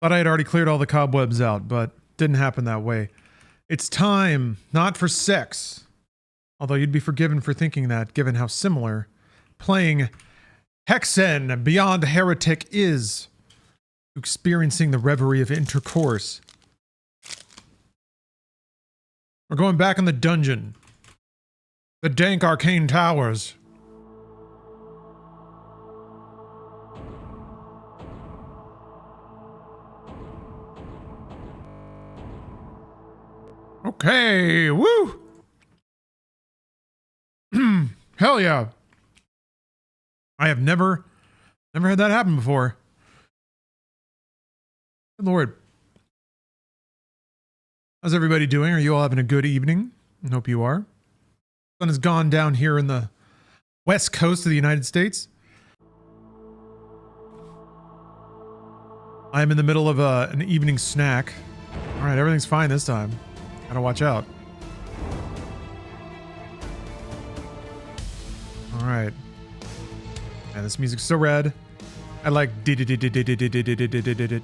Thought I had already cleared all the cobwebs out, but didn't happen that way. It's time, not for sex. Although you'd be forgiven for thinking that, given how similar playing Hexen Beyond Heretic is to experiencing the reverie of intercourse. We're going back in the dungeon. The dank arcane towers. Okay, woo! Hell yeah. I have never had that happen before. Good Lord. How's everybody doing? Are you all having a good evening? I hope you are. Sun has gone down here in the west coast of the United States. I am in the middle of an evening snack. All right, everything's fine this time. Gotta watch out. All right. Man, this music's so rad. I like it.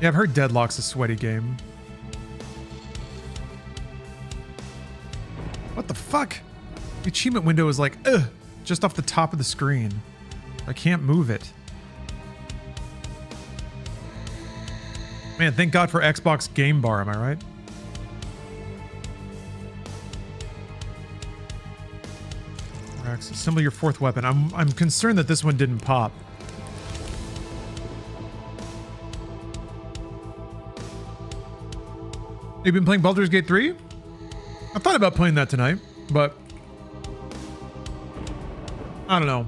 Yeah, I've heard Deadlock's a sweaty game. What the fuck? The achievement window is like, just off the top of the screen. I can't move it. Man, thank God for Xbox Game Bar, am I right? Assemble your fourth weapon. I'm concerned that this one didn't pop. You've been playing Baldur's Gate 3? I thought about playing that tonight, but I don't know.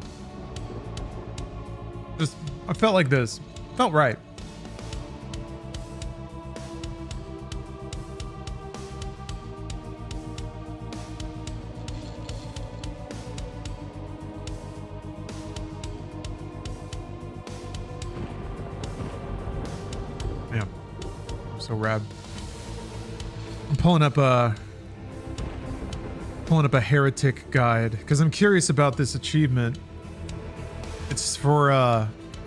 Just, I felt like this. Felt right. Man, I'm so rad. I'm pulling up a heretic guide because I'm curious about this achievement. It's for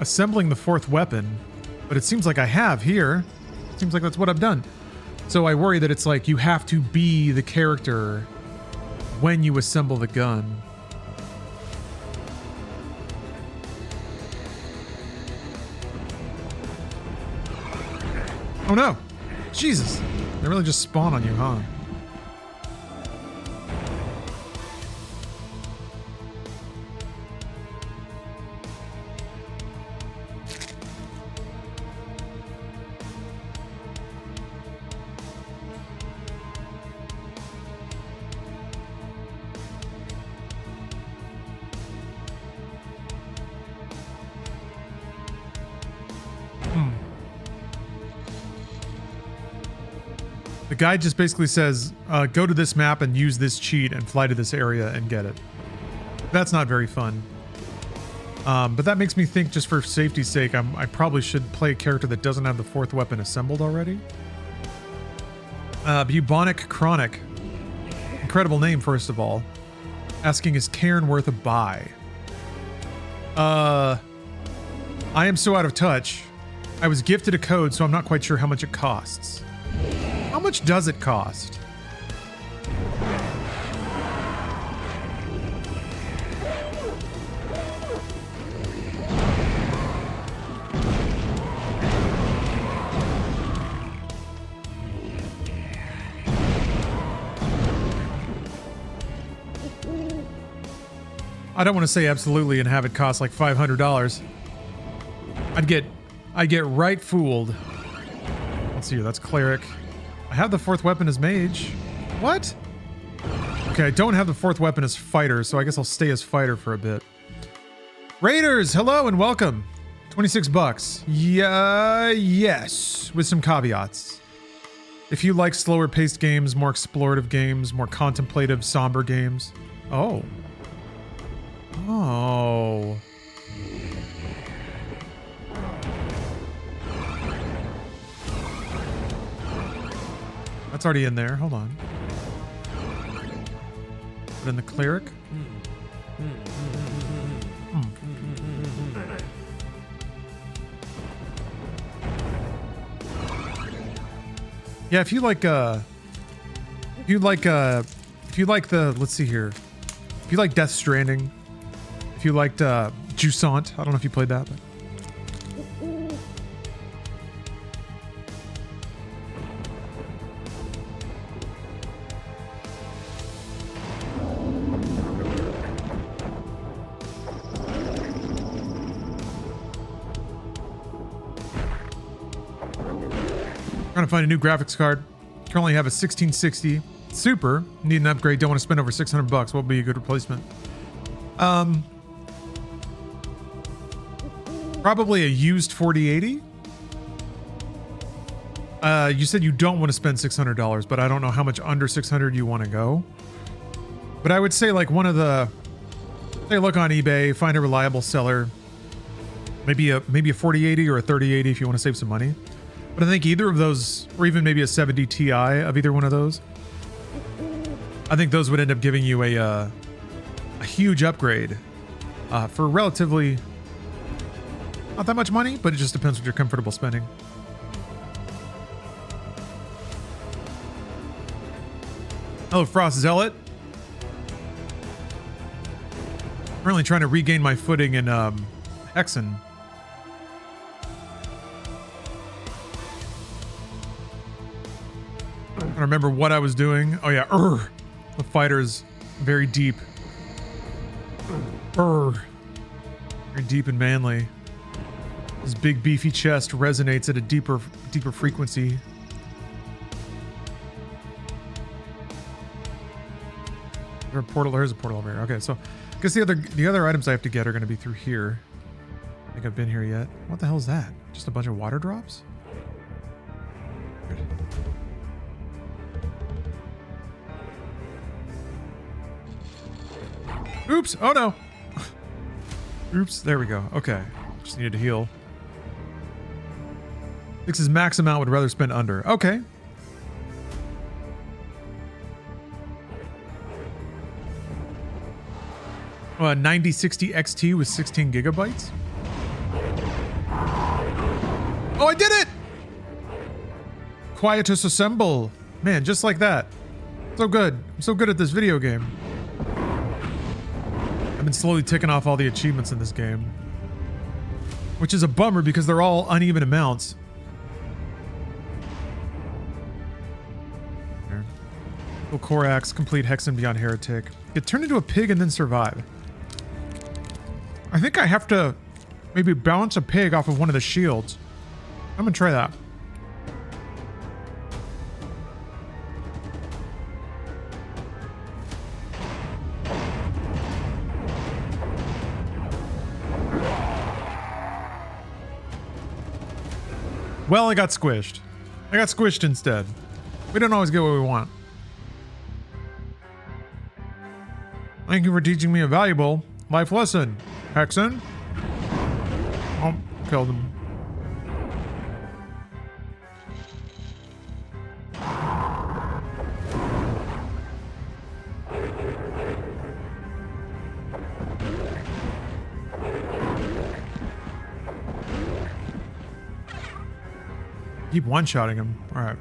assembling the fourth weapon, but it seems like I have here. It seems like that's what I've done. So I worry that it's like you have to be the character when you assemble the gun. Oh no! Jesus! They really just spawn on you, huh? The guide just basically says, go to this map and use this cheat and fly to this area and get it. That's not very fun. But that makes me think, just for safety's sake, I probably should play a character that doesn't have the fourth weapon assembled already. Bubonic Chronic. Incredible name, first of all. Asking, is Cairn worth a buy? I am so out of touch. I was gifted a code, so I'm not quite sure how much it costs. How much does it cost? I don't want to say absolutely and have it cost like $500. I'd get right fooled. Let's see here, that's cleric. I have the fourth weapon as mage. What? Okay, I don't have the fourth weapon as fighter, so I guess I'll stay as fighter for a bit. Raiders, hello and welcome. 26 bucks. Yeah, yes, with some caveats. If you like slower paced games, more explorative games, more contemplative, somber games. Oh. Oh. That's already in there. Hold on. Put in the cleric. Yeah, if you like the, let's see here. If you like Death Stranding, if you liked Jusant, I don't know if you played that, but trying to find a new graphics card. Currently have a 1660 Super. Need an upgrade. Don't want to spend over 600 bucks. What would be a good replacement? Probably a used 4080. You said you don't want to spend $600, but I don't know how much under 600 you want to go. But I would say like one of the, say look on eBay, find a reliable seller. Maybe a 4080 or a 3080 if you want to save some money. But I think either of those, or even maybe a 70 Ti of either one of those, I think those would end up giving you a huge upgrade for relatively not that much money, but it just depends what you're comfortable spending. Hello, Frost Zealot. Currently trying to regain my footing in Hexen. I remember what I was doing. Oh yeah, the fighter's very deep. Very deep and manly. His big beefy chest resonates at a deeper frequency. There's a portal over here. Okay, so I guess the other items I have to get are going to be through here. I think I've been here yet. What the hell is that? Just a bunch of water drops? Weird. Oops! Oh no! Oops, there we go. Okay. Just needed to heal. 6 is max amount, would rather spend under. Okay. Oh, a 9060 XT with 16 gigabytes? Oh, I did it! Quietus Assemble. Man, just like that. So good. I'm so good at this video game. I've been slowly ticking off all the achievements in this game. Which is a bummer because they're all uneven amounts. Here. Kill Korax, complete Hexen beyond Heretic. Get turned into a pig and then survive. I think I have to maybe bounce a pig off of one of the shields. I'm gonna try that. Well, I got squished. I got squished instead. We don't always get what we want. Thank you for teaching me a valuable life lesson, Hexen. Oh, killed him. Keep one-shotting him. All right.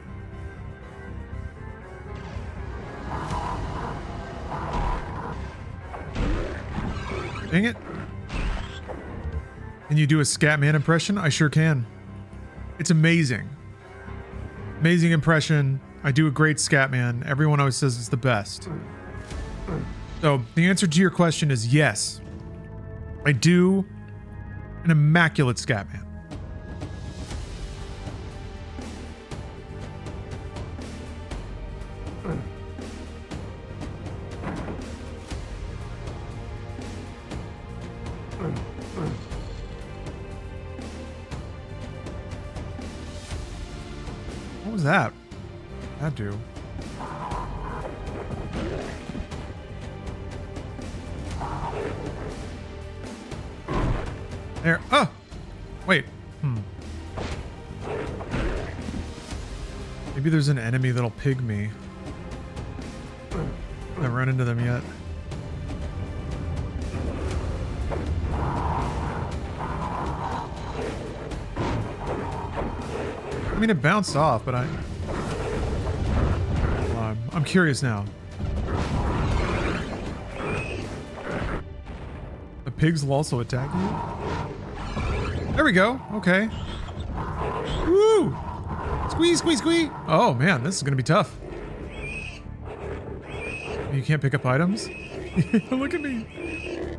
Dang it. Can you do a Scatman impression? I sure can. It's amazing. Amazing impression. I do a great Scatman. Everyone always says it's the best. So the answer to your question is yes. I do an immaculate Scatman. What was that? That do? There. Oh! Wait. Maybe there's an enemy that'll pig me. I haven't run into them yet. I mean, it bounced off, but I I'm curious now. The pigs will also attack you? There we go. Okay. Woo! Squeeze, squeeze, squeeze! Oh man, this is gonna be tough. You can't pick up items? Look at me.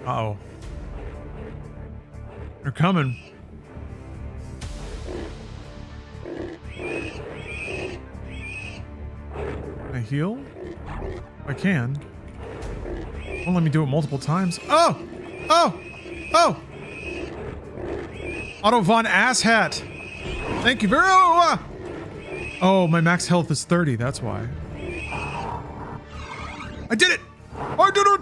Uh-oh. They're coming. Can I heal? I can. Won't let me do it multiple times. Oh! Oh! Oh! Otto von Asshat! Thank you very much! Oh, my max health is 30, that's why. I did it! I did it!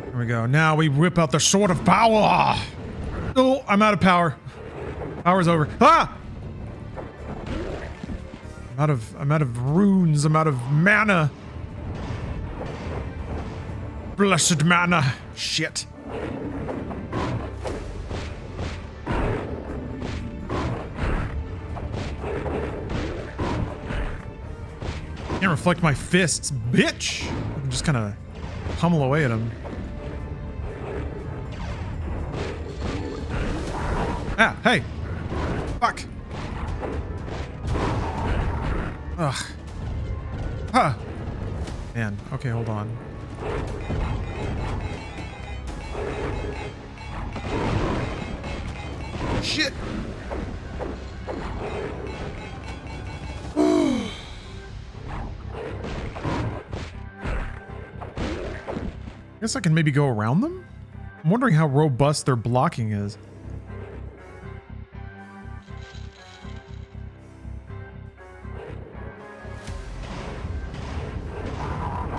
There we go. Now we whip out the sword of power! Oh, I'm out of power. Power's over. Ah! I'm out of runes. I'm out of mana. Blessed mana. Shit. Can't reflect my fists, bitch. I can just kind of pummel away at him. Ah, hey. Fuck. Ugh. Huh. Man, okay, hold on. Shit. Guess I can maybe go around them? I'm wondering how robust their blocking is.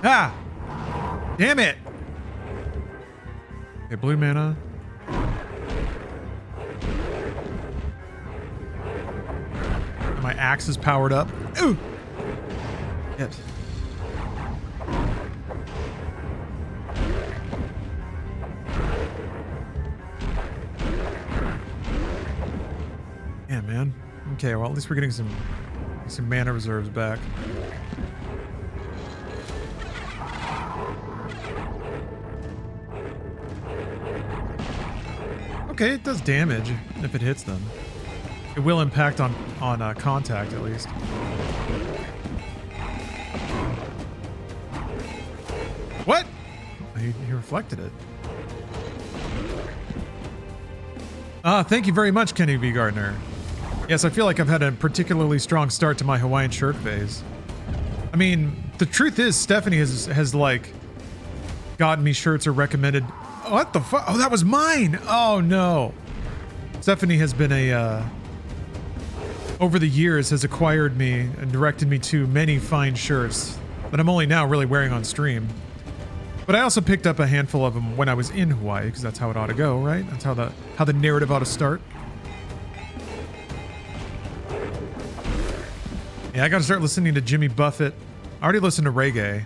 Ah! Damn it! Okay, blue mana. My axe is powered up. Ooh! Hit. Yeah, man. Okay, well at least we're getting some mana reserves back. Okay, it does damage if it hits them. It will impact on contact at least. What? He reflected it. Thank you very much, Kenny V. Gardner. Yes, I feel like I've had a particularly strong start to my Hawaiian shirt phase. I mean, the truth is Stephanie has like gotten me shirts or recommended. What the fuck? Oh, that was mine! Oh no. Stephanie has been over the years has acquired me and directed me to many fine shirts that I'm only now really wearing on stream. But I also picked up a handful of them when I was in Hawaii, because that's how it ought to go, right? That's how the narrative ought to start. Yeah, I gotta start listening to Jimmy Buffett. I already listened to reggae.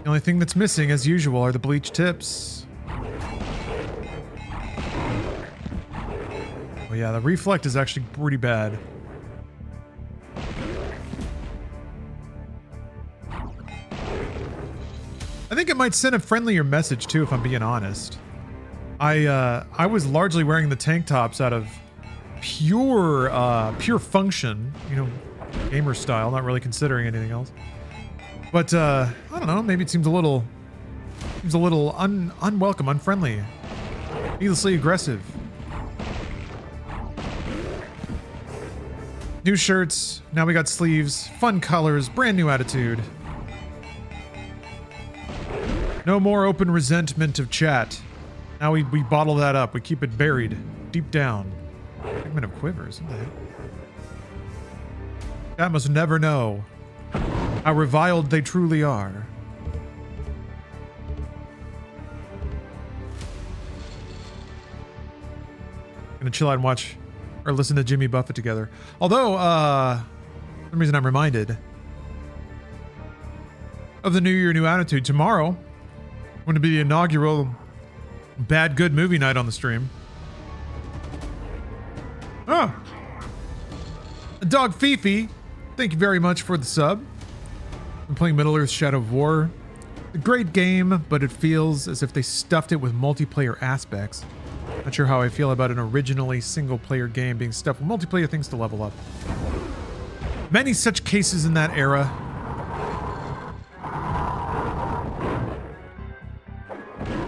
The only thing that's missing, as usual, are the bleach tips. Oh yeah, the reflect is actually pretty bad. I think it might send a friendlier message too, if I'm being honest. I was largely wearing the tank tops out of pure function, you know, gamer style, not really considering anything else. But I don't know, maybe it seems a little unwelcome, unfriendly, needlessly aggressive. New shirts, now we got sleeves, fun colors, brand new attitude. No more open resentment of chat. Now we bottle that up, we keep it buried deep down. Segment of quivers, what the heck? Chat must never know how reviled they truly are. Gonna chill out and watch or listen to Jimmy Buffett together. Although, for some reason I'm reminded of the New Year, New Attitude. Tomorrow, going to be the inaugural Bad Good movie night on the stream. Oh. Dog Fifi, thank you very much for the sub. I'm playing Middle-earth Shadow of War. A great game, but it feels as if they stuffed it with multiplayer aspects. Not sure how I feel about an originally single-player game being stuffed with multiplayer things to level up. Many such cases in that era.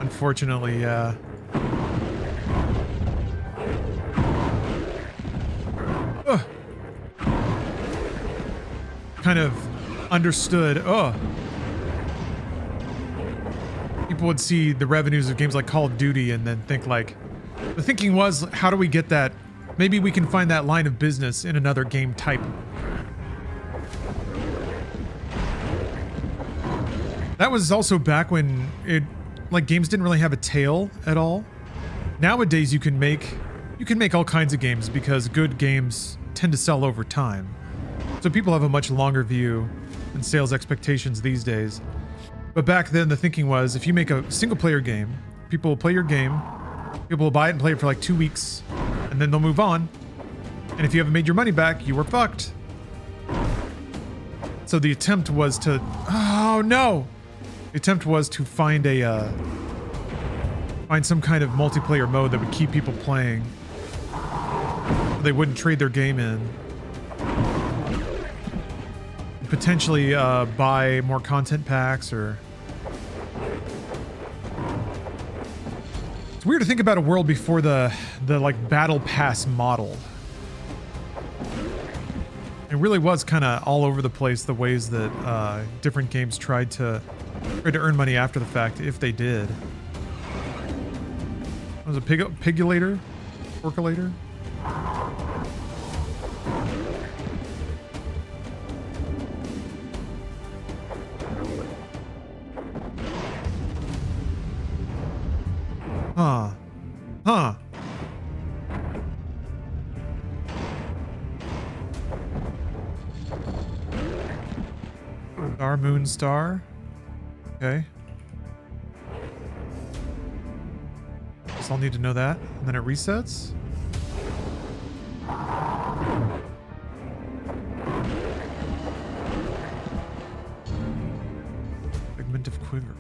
Unfortunately, kind of understood. People would see the revenues of games like Call of Duty and then think like, the thinking was, how do we get that? Maybe we can find that line of business in another game type. That was also back when games didn't really have a tail at all. Nowadays you can make all kinds of games because good games tend to sell over time. So people have a much longer view and sales expectations these days. But back then the thinking was, if you make a single player game, people will play your game, people will buy it and play it for like 2 weeks, and then they'll move on. And if you haven't made your money back, you were fucked. So the attempt was to, the attempt was to find find some kind of multiplayer mode that would keep people playing. They wouldn't trade their game in. Potentially buy more content packs, or it's weird to think about a world before the like battle pass model. It really was kind of all over the place the ways that different games tried to earn money after the fact, if they did. Was it pigulator? Porculator? Huh. Star, moon, star. Okay. Guess I'll need to know that. And then it resets. Segment of quiver.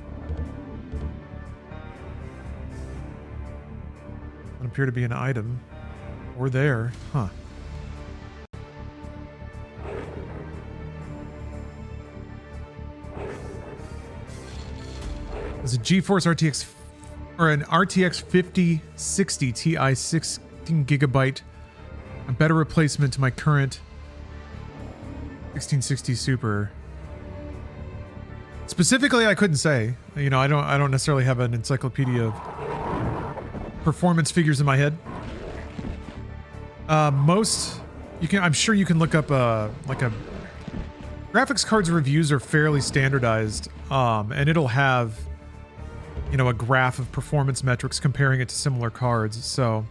Doesn't appear to be an item. Or there. Huh. There's a GeForce RTX or an RTX 5060 Ti 16 gigabyte, a better replacement to my current 1660 Super. Specifically, I couldn't say. You know, I don't necessarily have an encyclopedia of performance figures in my head. I'm sure you can look up graphics cards reviews are fairly standardized, and it'll have, you know, a graph of performance metrics comparing it to similar cards. So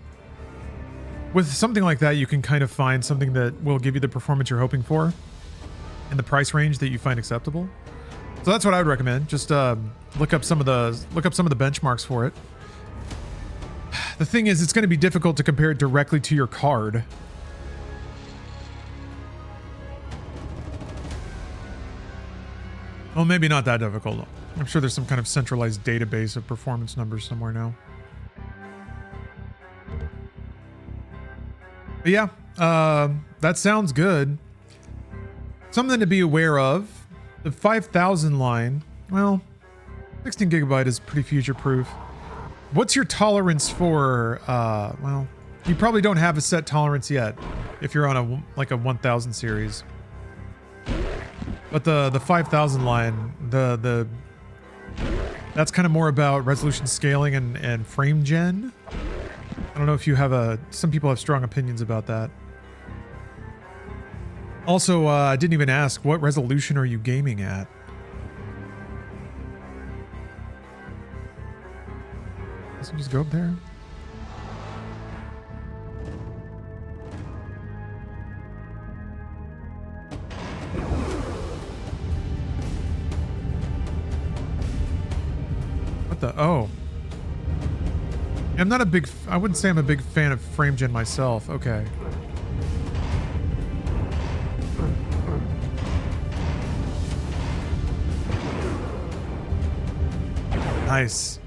with something like that, you can kind of find something that will give you the performance you're hoping for and the price range that you find acceptable. So that's what I would recommend. Just look up some of the benchmarks for it. The thing is, it's going to be difficult to compare it directly to your card. Well, maybe not that difficult. I'm sure there's some kind of centralized database of performance numbers somewhere now. But yeah, that sounds good. Something to be aware of. The 5000 line, well, 16 gigabyte is pretty future-proof. What's your tolerance for, well, you probably don't have a set tolerance yet if you're on a 1000 series. But the 5000 line, that's kind of more about resolution scaling and frame gen. I don't know if you have some people have strong opinions about that. Also, I didn't even ask, what resolution are you gaming at? Let's just go up there. oh. I'm not a big, I wouldn't say I'm a big fan of frame gen myself. Okay. Nice.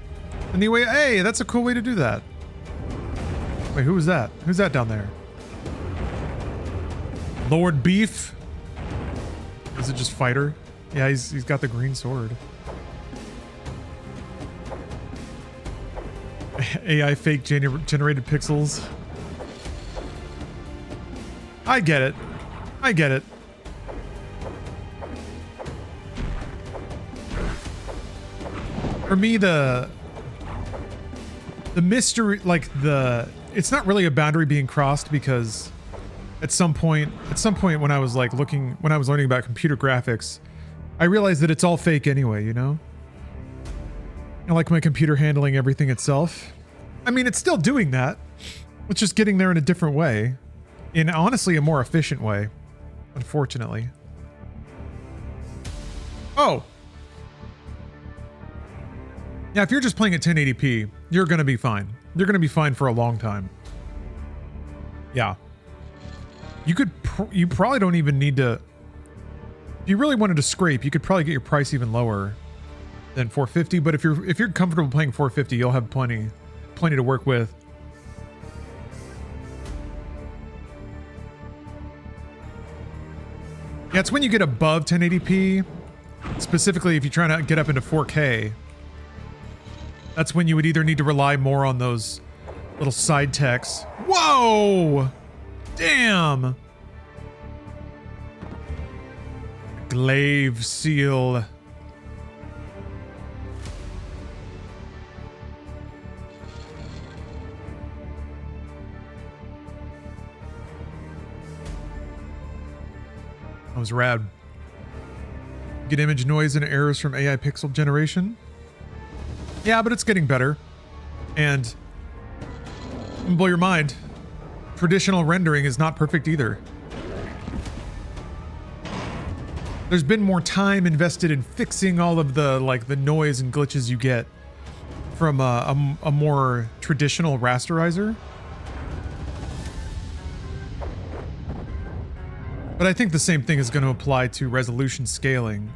Anyway, hey, that's a cool way to do that. Wait, who was that? Who's that down there? Lord Beef? Is it just fighter? Yeah, he's got the green sword. AI fake generated pixels. I get it. I get it. For me, the mystery, like it's not really a boundary being crossed, because at some point when I was learning about computer graphics, I realized that it's all fake anyway, you know? I like my computer handling everything itself. I mean, it's still doing that. It's just getting there in a different way. In honestly a more efficient way, unfortunately. Oh! Yeah, if you're just playing at 1080p, you're gonna be fine. You're gonna be fine for a long time. Yeah. You probably don't even need to... If you really wanted to scrape, you could probably get your price even lower than 450, but if you're comfortable playing 450, you'll have plenty to work with. Yeah, it's when you get above 1080p, specifically if you're trying to get up into 4K, that's when you would either need to rely more on those little side techs. Whoa! Damn! Glaive seal. That was rad. Get image noise and errors from AI pixel generation. Yeah, but it's getting better. And I'm gonna blow your mind. Traditional rendering is not perfect either. There's been more time invested in fixing all of the the noise and glitches you get from a more traditional rasterizer. But I think the same thing is going to apply to resolution scaling.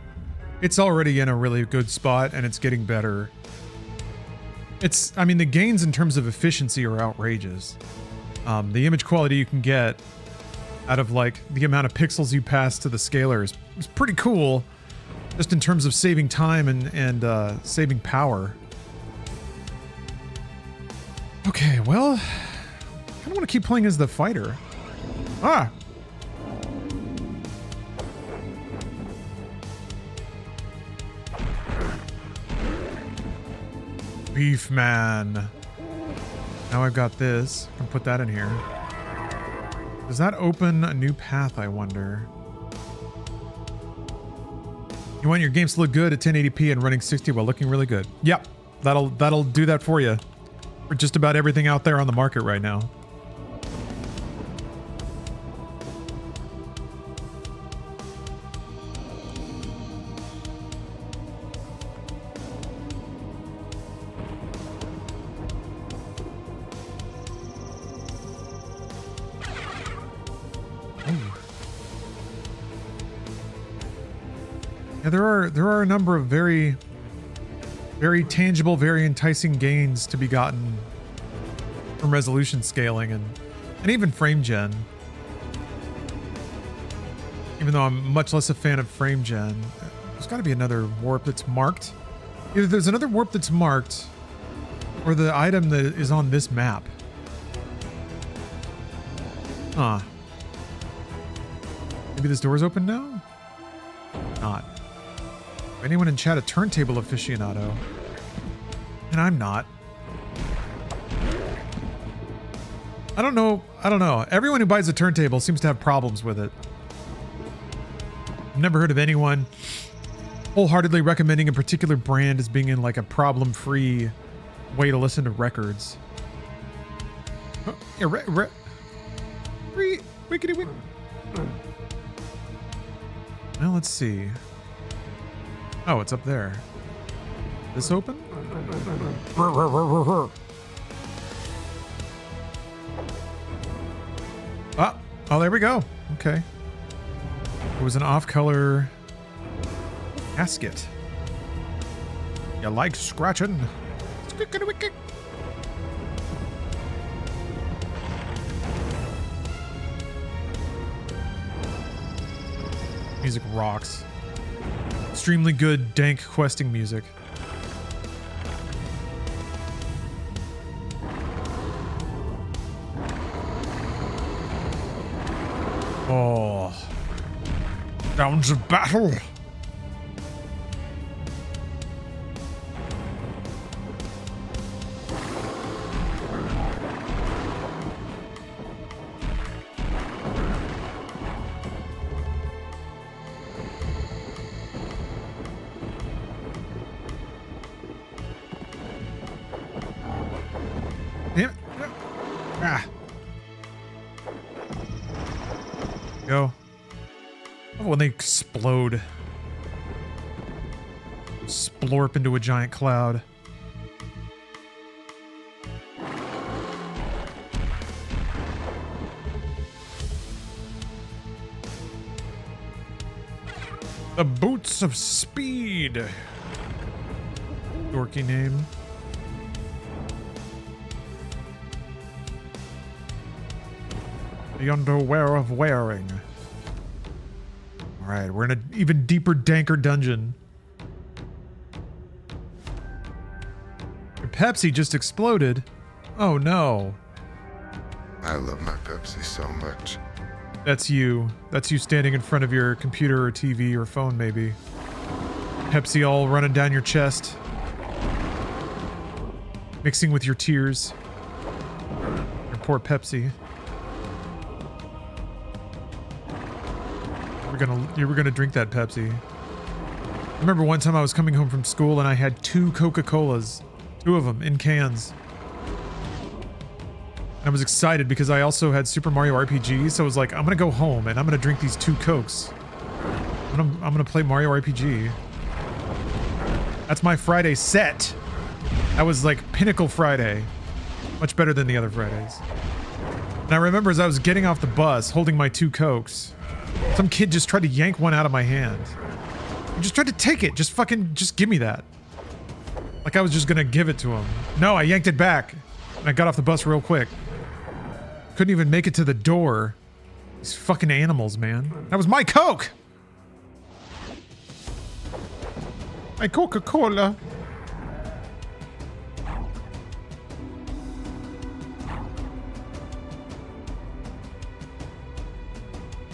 It's already in a really good spot, and it's getting better. I mean, the gains in terms of efficiency are outrageous. The image quality you can get out of the amount of pixels you pass to the scaler is pretty cool, just in terms of saving time and saving power. Okay, well, I kind of want to keep playing as the fighter. Ah! Beef man. Now I've got this. I can put that in here. Does that open a new path, I wonder? You want your games to look good at 1080p and running 60 while looking really good. Yep, that'll do that for you. For just about everything out there on the market right now. Yeah, there are a number of very tangible, very enticing gains to be gotten from resolution scaling and even frame gen. Even though I'm much less a fan of frame gen, there's got to be another warp that's marked. Either there's another warp that's marked, or the item that is on this map. Huh. Maybe this door's open now? Not. Anyone in chat a turntable aficionado? And I'm not. I don't know. Everyone who buys a turntable seems to have problems with it. I've never heard of anyone wholeheartedly recommending a particular brand as being in a problem-free way to listen to records. Oh, yeah, wickety wick. Well, let's see. Oh, it's up there. This open? Ah, oh, there we go. Okay. It was an off-color casket. You like scratching? Music rocks. Extremely good dank questing music. Oh. Sounds of battle. Damn it. Ah. Go. Oh, when they explode. Splorp into a giant cloud. The Boots of Speed. Dorky name. The underwear of wearing. Alright, we're in an even deeper, danker dungeon. Your Pepsi just exploded. Oh no. I love my Pepsi so much. That's you. That's you standing in front of your computer or TV or phone, maybe. Pepsi all running down your chest. Mixing with your tears. Your poor Pepsi. You were gonna drink that Pepsi. I remember one time I was coming home from school and I had 2 Coca-Colas. 2 of them in cans. I was excited because I also had Super Mario RPG, so I was like, I'm gonna go home and I'm gonna drink these 2 Cokes. I'm gonna play Mario RPG. That's my Friday set. That was like Pinnacle Friday. Much better than the other Fridays. And I remember as I was getting off the bus, holding my 2 Cokes, some kid just tried to yank one out of my hand. He just tried to take it. Just give me that. Like I was just gonna give it to him. No, I yanked it back. And I got off the bus real quick. Couldn't even make it to the door. These fucking animals, man. That was my Coke! My Coca-Cola.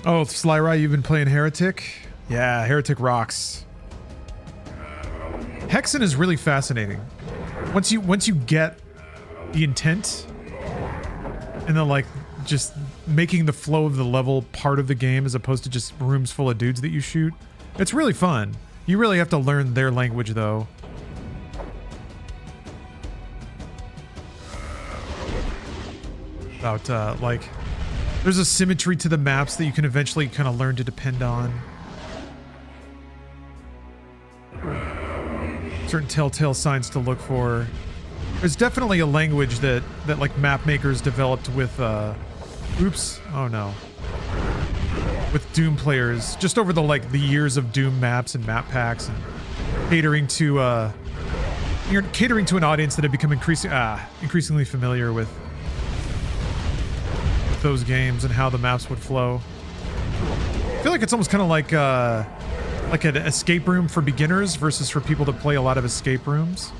Oh, Slyrai, you've been playing Heretic? Yeah, Heretic rocks. Hexen is really fascinating. Once you get the intent and then like just making the flow of the level part of the game as opposed to just rooms full of dudes that you shoot, it's really fun. You really have to learn their language though. About like there's a symmetry to the maps that you can eventually kind of learn to depend on. Certain telltale signs to look for. There's definitely a language that like map makers developed with oops, oh no. With Doom players just over the years of Doom maps and map packs and catering to you're catering to an audience that had become increasingly familiar with those games and how the maps would flow. I feel like it's almost kind of like an escape room for beginners versus for people that play a lot of escape rooms.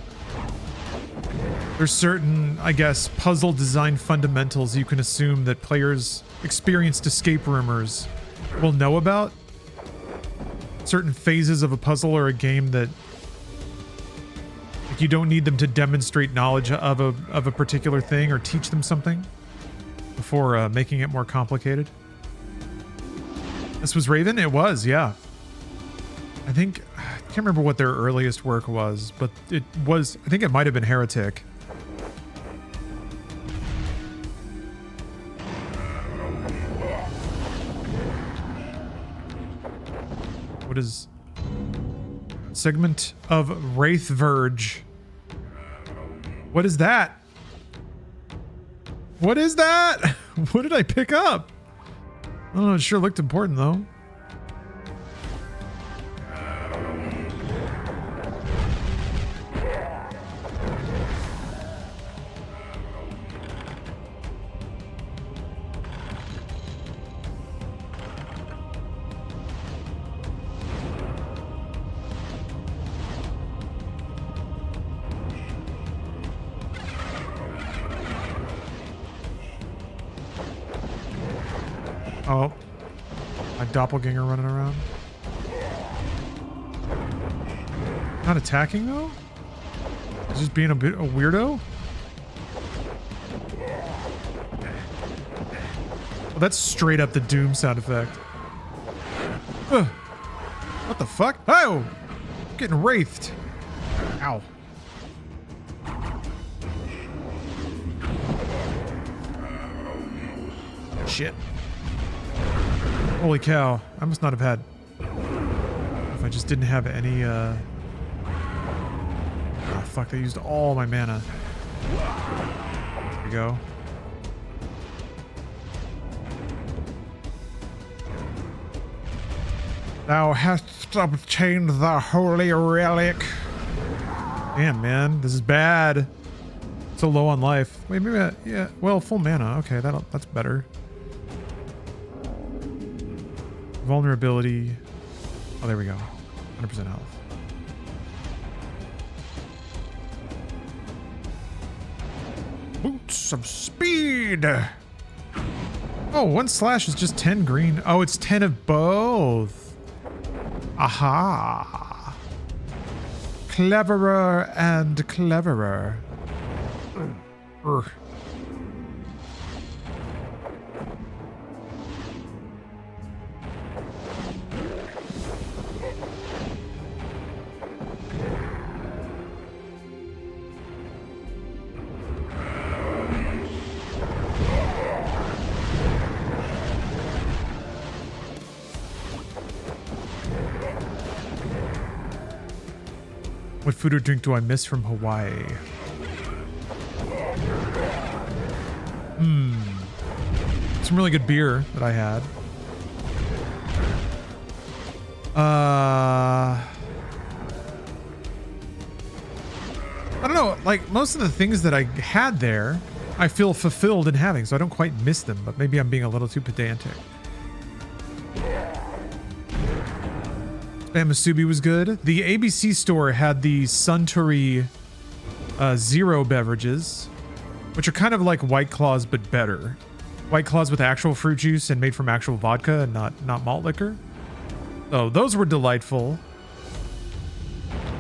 There's certain, I guess, puzzle design fundamentals you can assume that players, experienced escape roomers, will know about. Certain phases of a puzzle or a game that like, you don't need them to demonstrate knowledge of a particular thing or teach them something before making it more complicated. This was Raven? It was, yeah. I can't remember what their earliest work was, but it was, I think it might have been Heretic. segment of Wraith Verge. What is that? What is that? What did I pick up? I don't know, it sure looked important though. Oh, my doppelganger running around. Not attacking though? He's just being a bit a weirdo? Well, that's straight up the Doom sound effect. Ugh. What the fuck? Oh! I'm getting wraithed. Ow. Shit. Holy cow. I must not have had... If I just didn't have any, Oh, fuck. They used all my mana. There we go. Thou hast obtained the holy relic. Damn, man. This is bad. So low on life. Wait, maybe yeah. Well, full mana. Okay, that's better. Vulnerability. Oh, there we go. 100% health. Boots of speed. Oh, one slash is just 10 green. Oh, it's 10 of both. Aha. Cleverer and cleverer. Urgh. What food or drink do I miss from Hawaii? Some really good beer that I had. I don't know, like most of the things that I had there, I feel fulfilled in having, so I don't quite miss them, but maybe I'm being a little too pedantic. Spam Musubi was good. The ABC store had the Suntory Zero beverages, which are kind of like White Claws, but better. White Claws with actual fruit juice and made from actual vodka and not malt liquor. So those were delightful.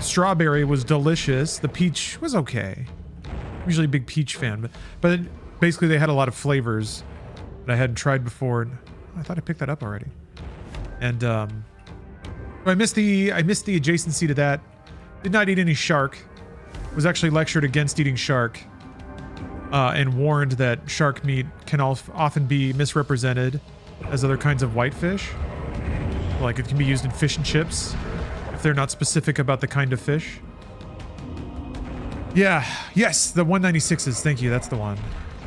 Strawberry was delicious. The peach was okay. I'm usually a big peach fan, but basically they had a lot of flavors that I hadn't tried before. I thought I picked that up already. And I missed the adjacency to that. Did not eat any shark. Was actually lectured against eating shark. And warned that shark meat can often be misrepresented as other kinds of whitefish. Like it can be used in fish and chips if they're not specific about the kind of fish. Yeah, yes, the 196s. Thank you, that's the one.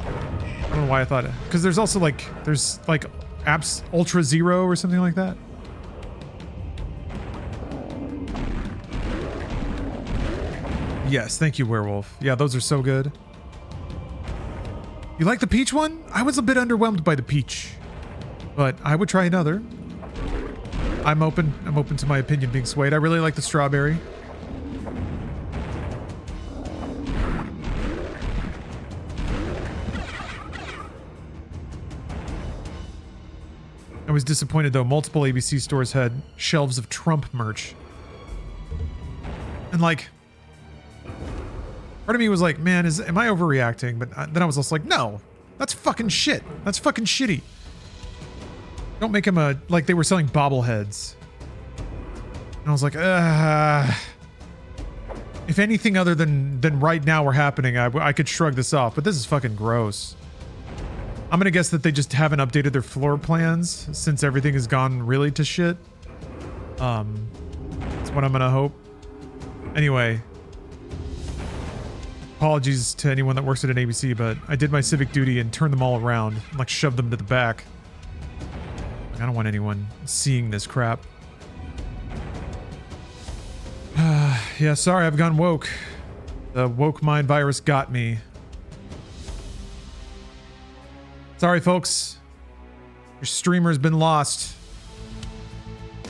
I don't know why I thought it. Because there's also there's apps Ultra Zero or something like that. Yes, thank you, Werewolf. Yeah, those are so good. You like the peach one? I was a bit underwhelmed by the peach, but I would try another. I'm open to my opinion being swayed. I really like the strawberry. I was disappointed though. Multiple ABC stores had shelves of Trump merch. And like, part of me was like, man, am I overreacting? But then I was also like, no, that's fucking shit. That's fucking shitty. Don't make him like they were selling bobbleheads. And I was like, if anything other than right now were happening, I could shrug this off, but this is fucking gross. I'm gonna guess that they just haven't updated their floor plans since everything has gone really to shit. That's what I'm gonna hope. Anyway, apologies to anyone that works at an ABC, but I did my civic duty and turned them all around, like shoved them to the back. I don't want anyone seeing this crap. Yeah, sorry, I've gone woke. The woke mind virus got me. Sorry, folks. Your streamer's been lost.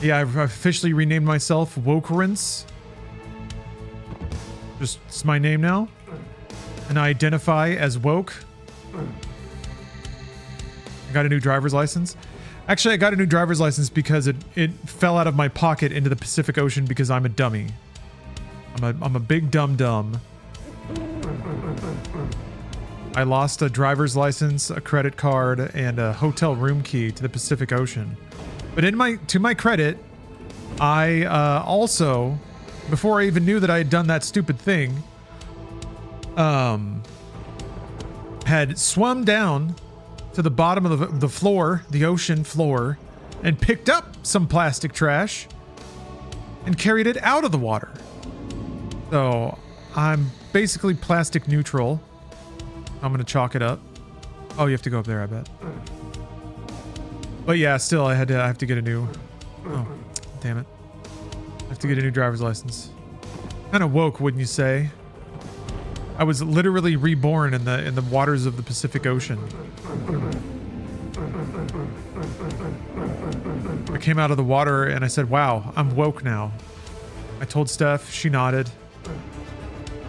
Yeah, I've officially renamed myself Wokerance. Just, it's my name now. And I identify as woke. I got a new driver's license. Actually, I got a new driver's license because it fell out of my pocket into the Pacific Ocean because I'm a dummy. I'm a big dum-dum. I lost a driver's license, a credit card, and a hotel room key to the Pacific Ocean. But to my credit, I also, before I even knew that I had done that stupid thing, had swum down to the bottom of the floor, the ocean floor, and picked up some plastic trash and carried it out of the water. So I'm basically plastic neutral. I'm gonna chalk it up. Oh, you have to go up there, I bet. But yeah, still, I have to get a new. Oh, damn it! I have to get a new driver's license. Kind of woke, wouldn't you say? I was literally reborn in the waters of the Pacific Ocean. I came out of the water and I said, "Wow, I'm woke now." I told Steph. She nodded.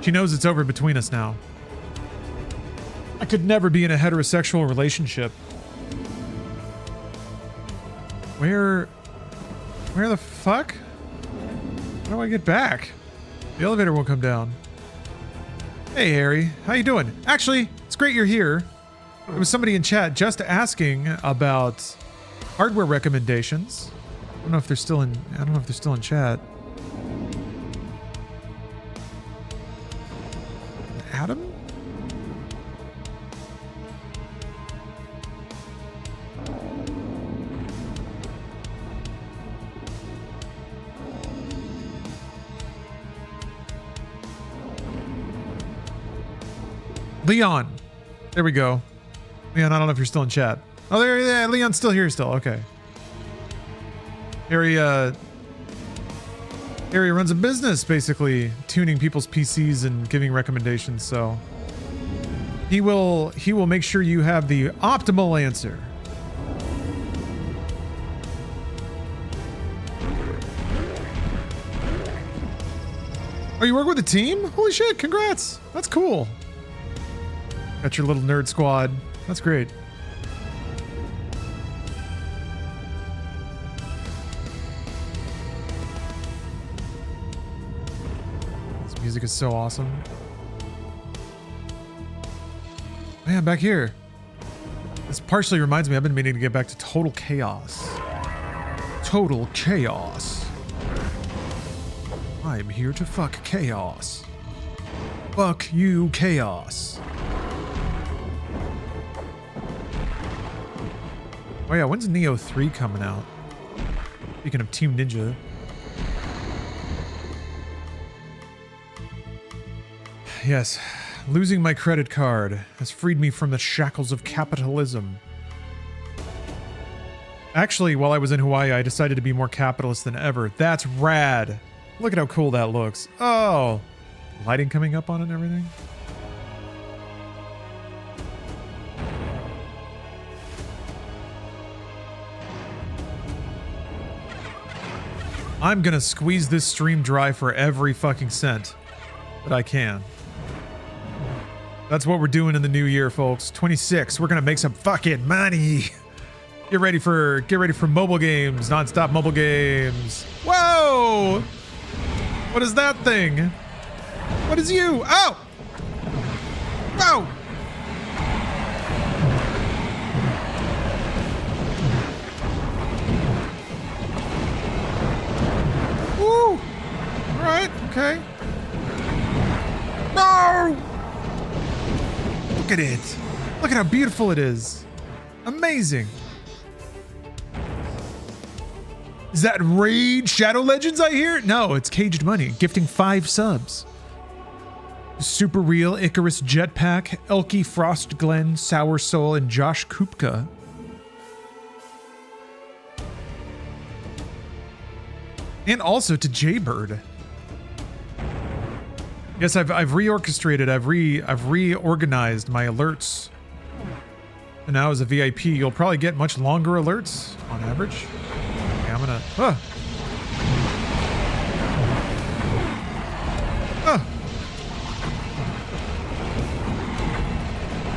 She knows it's over between us now. I could never be in a heterosexual relationship. Where the fuck? How do I get back? The elevator won't come down. Hey, Harry. How you doing? Actually, it's great you're here. There was somebody in chat just asking about hardware recommendations. I don't know if they're still in chat. Adam? Leon. There we go. Leon, I don't know if you're still in chat. Oh, there, yeah, Leon's still here still. Okay. Harry runs a business, basically tuning people's PCs and giving recommendations, so he will make sure you have the optimal answer. Oh, you work with a team? Holy shit, congrats. That's cool. Got your little nerd squad. That's great. This music is so awesome. Man, back here. This partially reminds me, I've been meaning to get back to Total Chaos. Total Chaos. I'm here to fuck chaos. Fuck you, chaos. Oh yeah, when's Neo 3 coming out? Speaking of Team Ninja. Yes, losing my credit card has freed me from the shackles of capitalism. Actually, while I was in Hawaii, I decided to be more capitalist than ever. That's rad. Look at how cool that looks. Oh, lighting coming up on it and everything. I'm gonna squeeze this stream dry for every fucking cent that I can. That's what we're doing in the new year, folks. 26, we're gonna make some fucking money. Get ready for mobile games, non-stop mobile games. Whoa! What is that thing? What is you? Oh! Oh! Woo! Alright, okay. No! Look at it. Look at how beautiful it is. Amazing. Is that Raid Shadow Legends I hear? No, it's Caged Money, gifting 5 subs. Super Real, Icarus Jetpack, Elky Frost Glen, Sour Soul, and Josh Kupka. And also to Jaybird. Yes, I've reorchestrated, I've reorganized my alerts. And now as a VIP, you'll probably get much longer alerts on average. Okay, I'm gonna...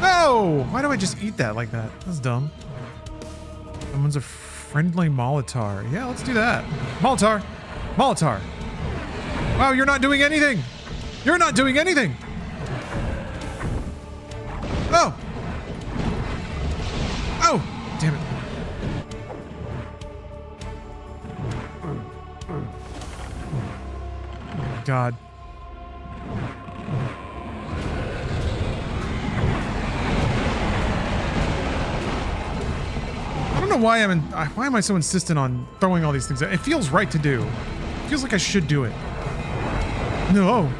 No! Why do I just eat that like that? That's dumb. Someone's a friendly Molitar. Yeah, let's do that. Molitar! Molitar! Wow, you're not doing anything! You're not doing anything! Oh! Oh! Damn it. Oh my God. I don't know why why am I so insistent on throwing all these things out? It feels right to do. It feels like I should do it. No.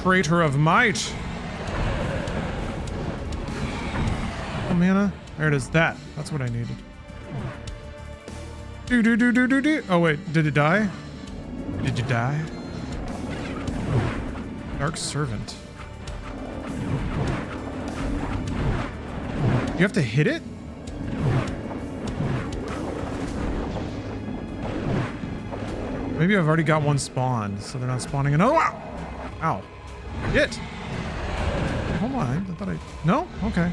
Crater of Might. Oh, mana. There it is. That's what I needed. Do. Oh, wait. Did it die? Did you die? Dark Servant. You have to hit it? Maybe I've already got one spawned, so they're not spawning another one. Ow. Hit. Hold on. I thought I... No? Okay.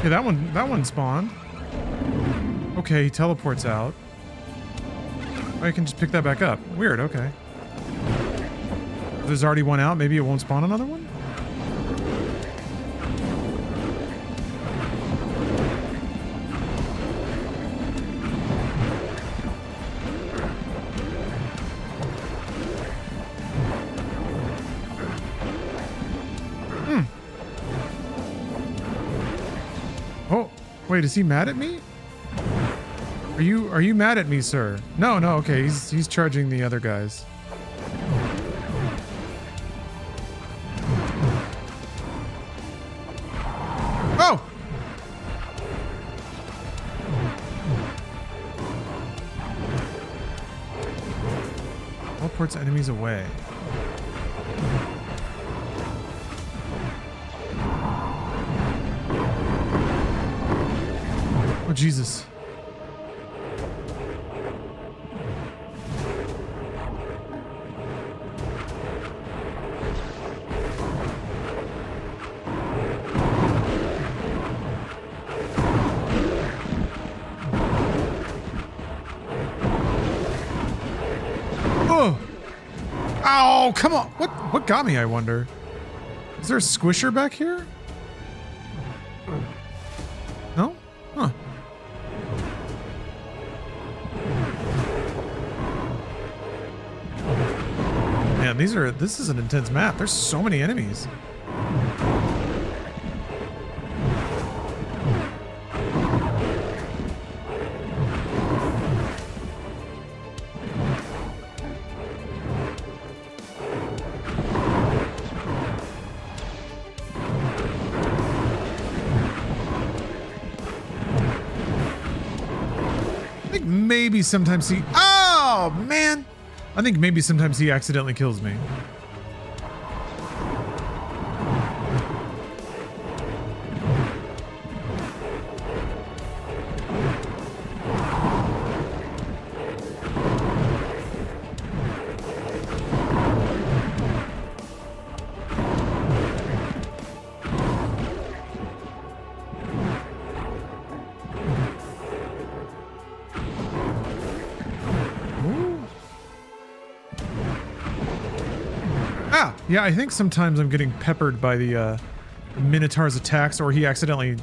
Okay, that one spawned. Okay, he teleports out. I can just pick that back up. Weird, okay. If there's already one out, maybe it won't spawn another one? Wait, is he mad at me? Are you mad at me, sir? No, okay, he's charging the other guys. Oh! Teleports enemies away. Oh, Jesus. Oh! Ow, come on. What got me, I wonder? Is there a squisher back here? No? Huh. Man, this is an intense map. There's so many enemies. I think maybe sometimes he... Oh, man! I think maybe sometimes he accidentally kills me. Yeah, I think sometimes I'm getting peppered by the Minotaur's attacks, or he accidentally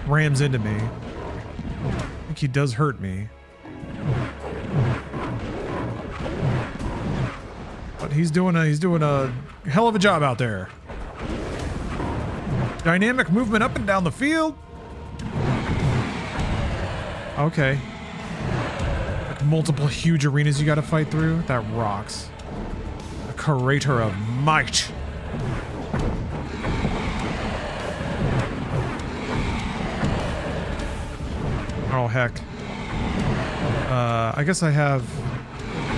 rams into me. I think he does hurt me. But he's doing a hell of a job out there. Dynamic movement up and down the field. Okay. Like multiple huge arenas you gotta fight through. That rocks. A crater of might. Oh heck. I guess I have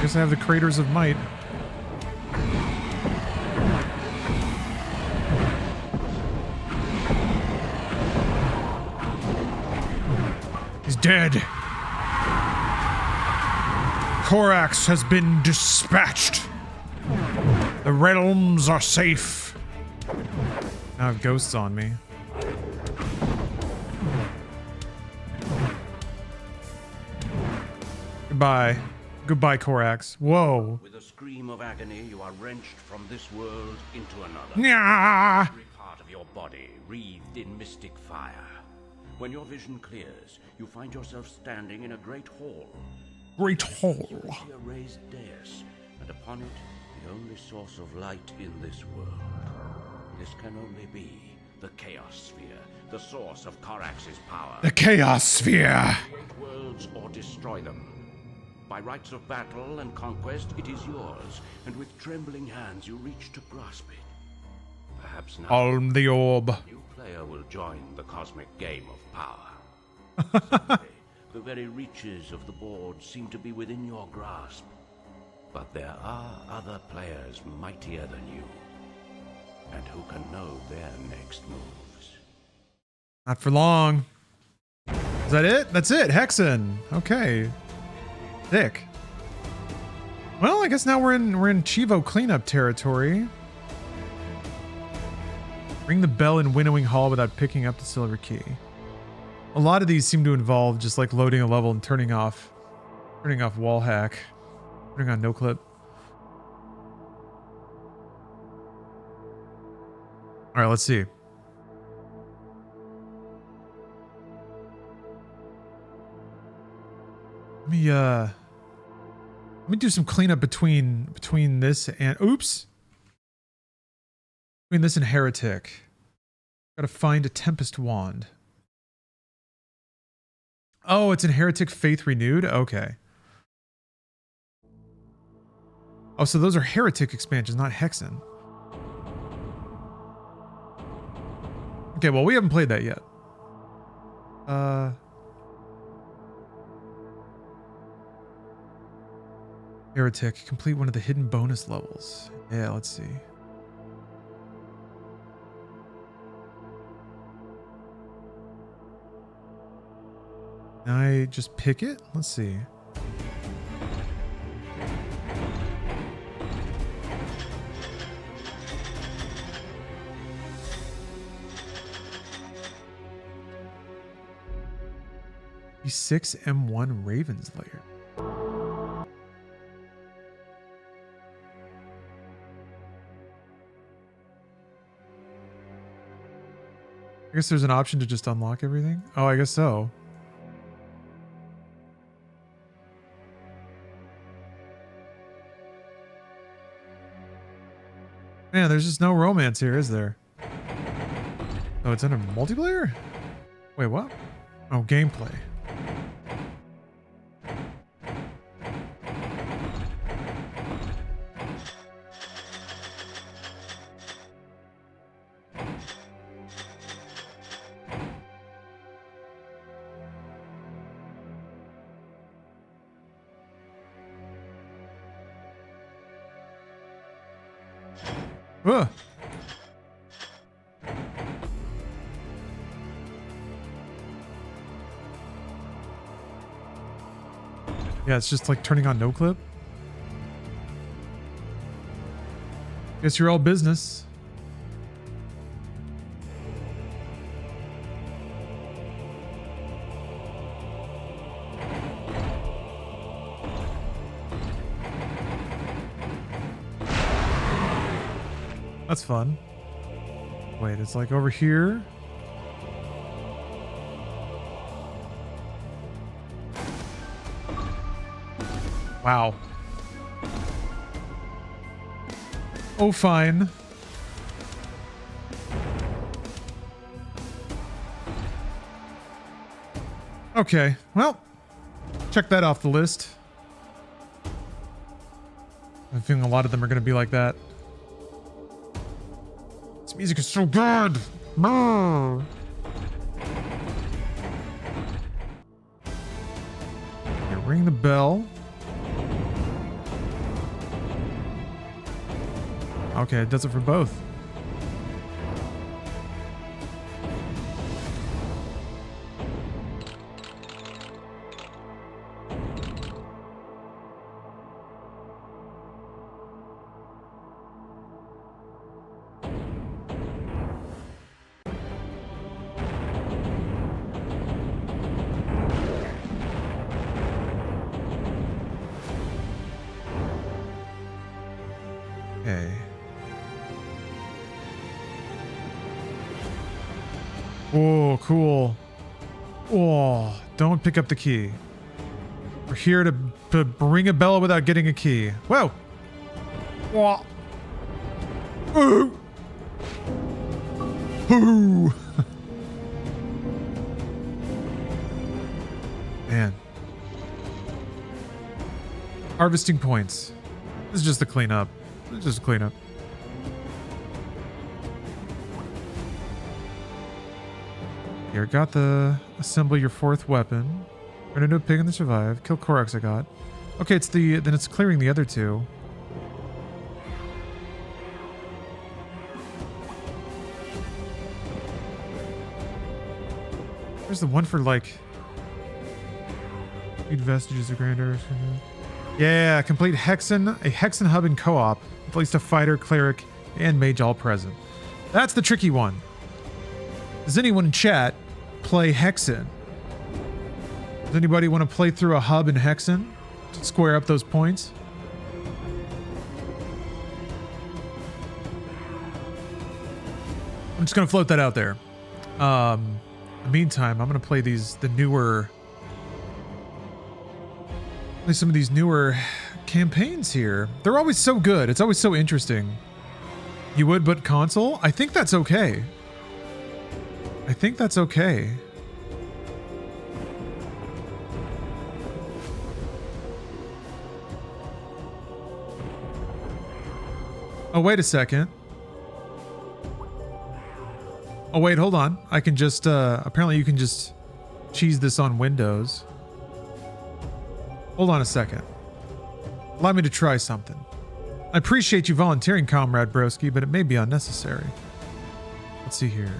the craters of might. He's dead. Korax has been dispatched. The realms are safe. Now I have ghosts on me. Goodbye. Goodbye, Korax. Whoa. With a scream of agony, you are wrenched from this world into another. Nyah! Every part of your body wreathed in mystic fire. When your vision clears, you find yourself standing in a great hall. Great hall. You see a raised dais, and upon it, the only source of light in this world. This can only be the Chaos Sphere, the source of Korax's power. The Chaos Sphere. Create worlds or destroy them. By rights of battle and conquest, it is yours, and with trembling hands you reach to grasp it. Perhaps now, On the orb. a new player will join the cosmic game of power. Someday, the very reaches of the board seem to be within your grasp. But there are other players mightier than you, and who can know their next moves. Not for long. Is that it? That's it. Hexen. Okay. Thick. Well, I guess now we're in Chivo cleanup territory. Ring the bell in Winnowing Hall without picking up the silver key. A lot of these seem to involve just like loading a level and turning off wall hack. Turning on no clip. All right, let's see. Let me do some cleanup between this and oops. Between this and Heretic. Gotta find a Tempest Wand. Oh, it's in Heretic Faith Renewed? Okay. Oh, so those are Heretic expansions, not Hexen. Okay, well, we haven't played that yet. Heretic, complete one of the hidden bonus levels. Yeah, let's see. Can I just pick it? Let's see. E6 M1 Raven's Lair. I guess there's an option to just unlock everything. Oh, I guess so. Man, there's just no romance here, is there? Oh, it's under multiplayer? Wait, what? Oh, gameplay. Ugh. Yeah, it's just like turning on no clip. Guess you're all business. That's fun. Wait, it's like over here. Wow. Oh, fine. Okay, well, check that off the list. I'm feeling a lot of them are going to be like that. This music is so good. Brr. Okay, ring the bell. Okay, it does it for both. Okay. Oh, cool. Oh, don't pick up the key. We're here to ring a bell without getting a key. Whoa. Whoa. Ooh. Ooh. Man. Harvesting points. This is just a cleanup. It's just a cleanup. Here, got the assemble your fourth weapon. Turn into a pig and then survive. Kill Korax I got. Okay, then it's clearing the other two. There's the one for like complete vestiges of grandeur. Yeah, complete Hexen, a Hexen hub in co-op. At least a fighter, cleric, and mage all present. That's the tricky one. Does anyone in chat play Hexen? Does anybody want to play through a hub in Hexen to square up those points? I'm just going to float that out there. In the meantime, I'm going to play play some of these newer campaigns here. They're always so good. It's always so interesting. You would, but console? I think that's okay. I think that's okay. Oh, wait a second. Oh, wait, hold on. I can just, apparently you can just cheese this on Windows. Hold on a second. Allow me to try something. I appreciate you volunteering, Comrade Broski, but it may be unnecessary. Let's see here.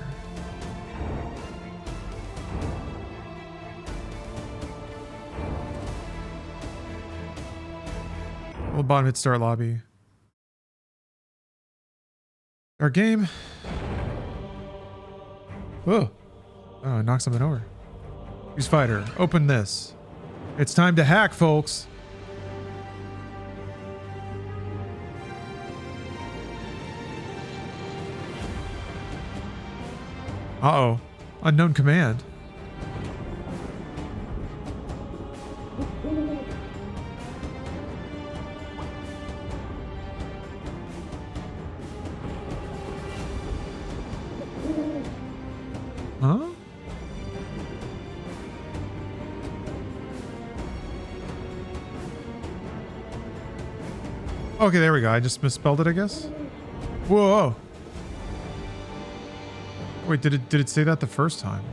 Well, bottom hit start lobby. Our game. Whoa. Oh, I knocked something over. Use fighter. Open this. It's time to hack, folks. Uh-oh. Unknown command. Huh? Okay, there we go. I just misspelled it, I guess. Whoa. Wait, did it say that the first time?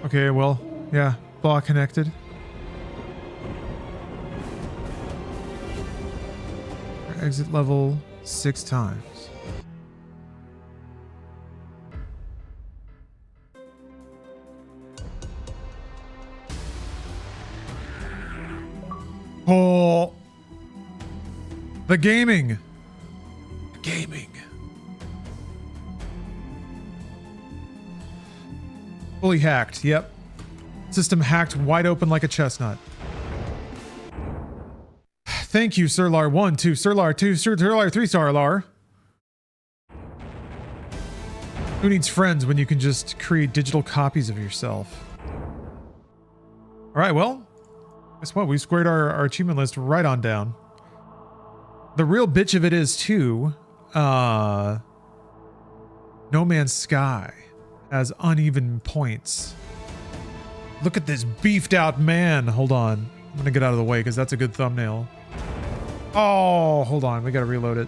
Okay, well, yeah. Block connected. Exit level 6 times. Oh, the gaming. Gaming. Fully hacked. Yep. System hacked wide open like a chestnut. Thank you, Sirlar 1, 2, Sirlar 2, Sirlar 3, Sirlar. Who needs friends when you can just create digital copies of yourself? All right, well, guess what? We squared our achievement list right on down. The real bitch of it is too, No Man's Sky has uneven points. Look at this beefed out man. Hold on. I'm gonna get out of the way because that's a good thumbnail. Oh, hold on. We gotta reload it.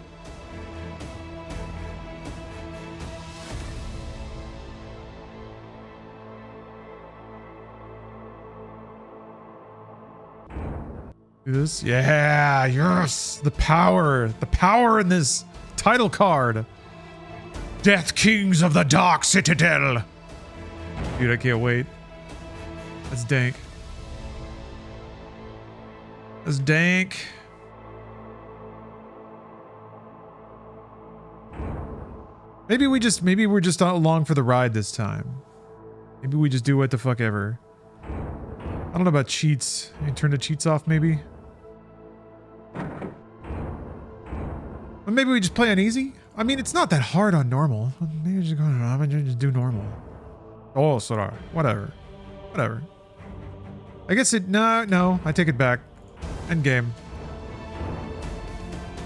Do this? Yeah, yes. The power in this title card. Deathkings of the Dark Citadel. Dude, I can't wait. That's dank. That's dank. Maybe we're just along for the ride this time. Maybe we just do what the fuck ever. I don't know about cheats. You turn the cheats off, maybe? Or maybe we just play on easy? I mean, it's not that hard on normal. Maybe just go on, just do normal. Oh, sorry. Whatever. Whatever. I guess no, I take it back. End game.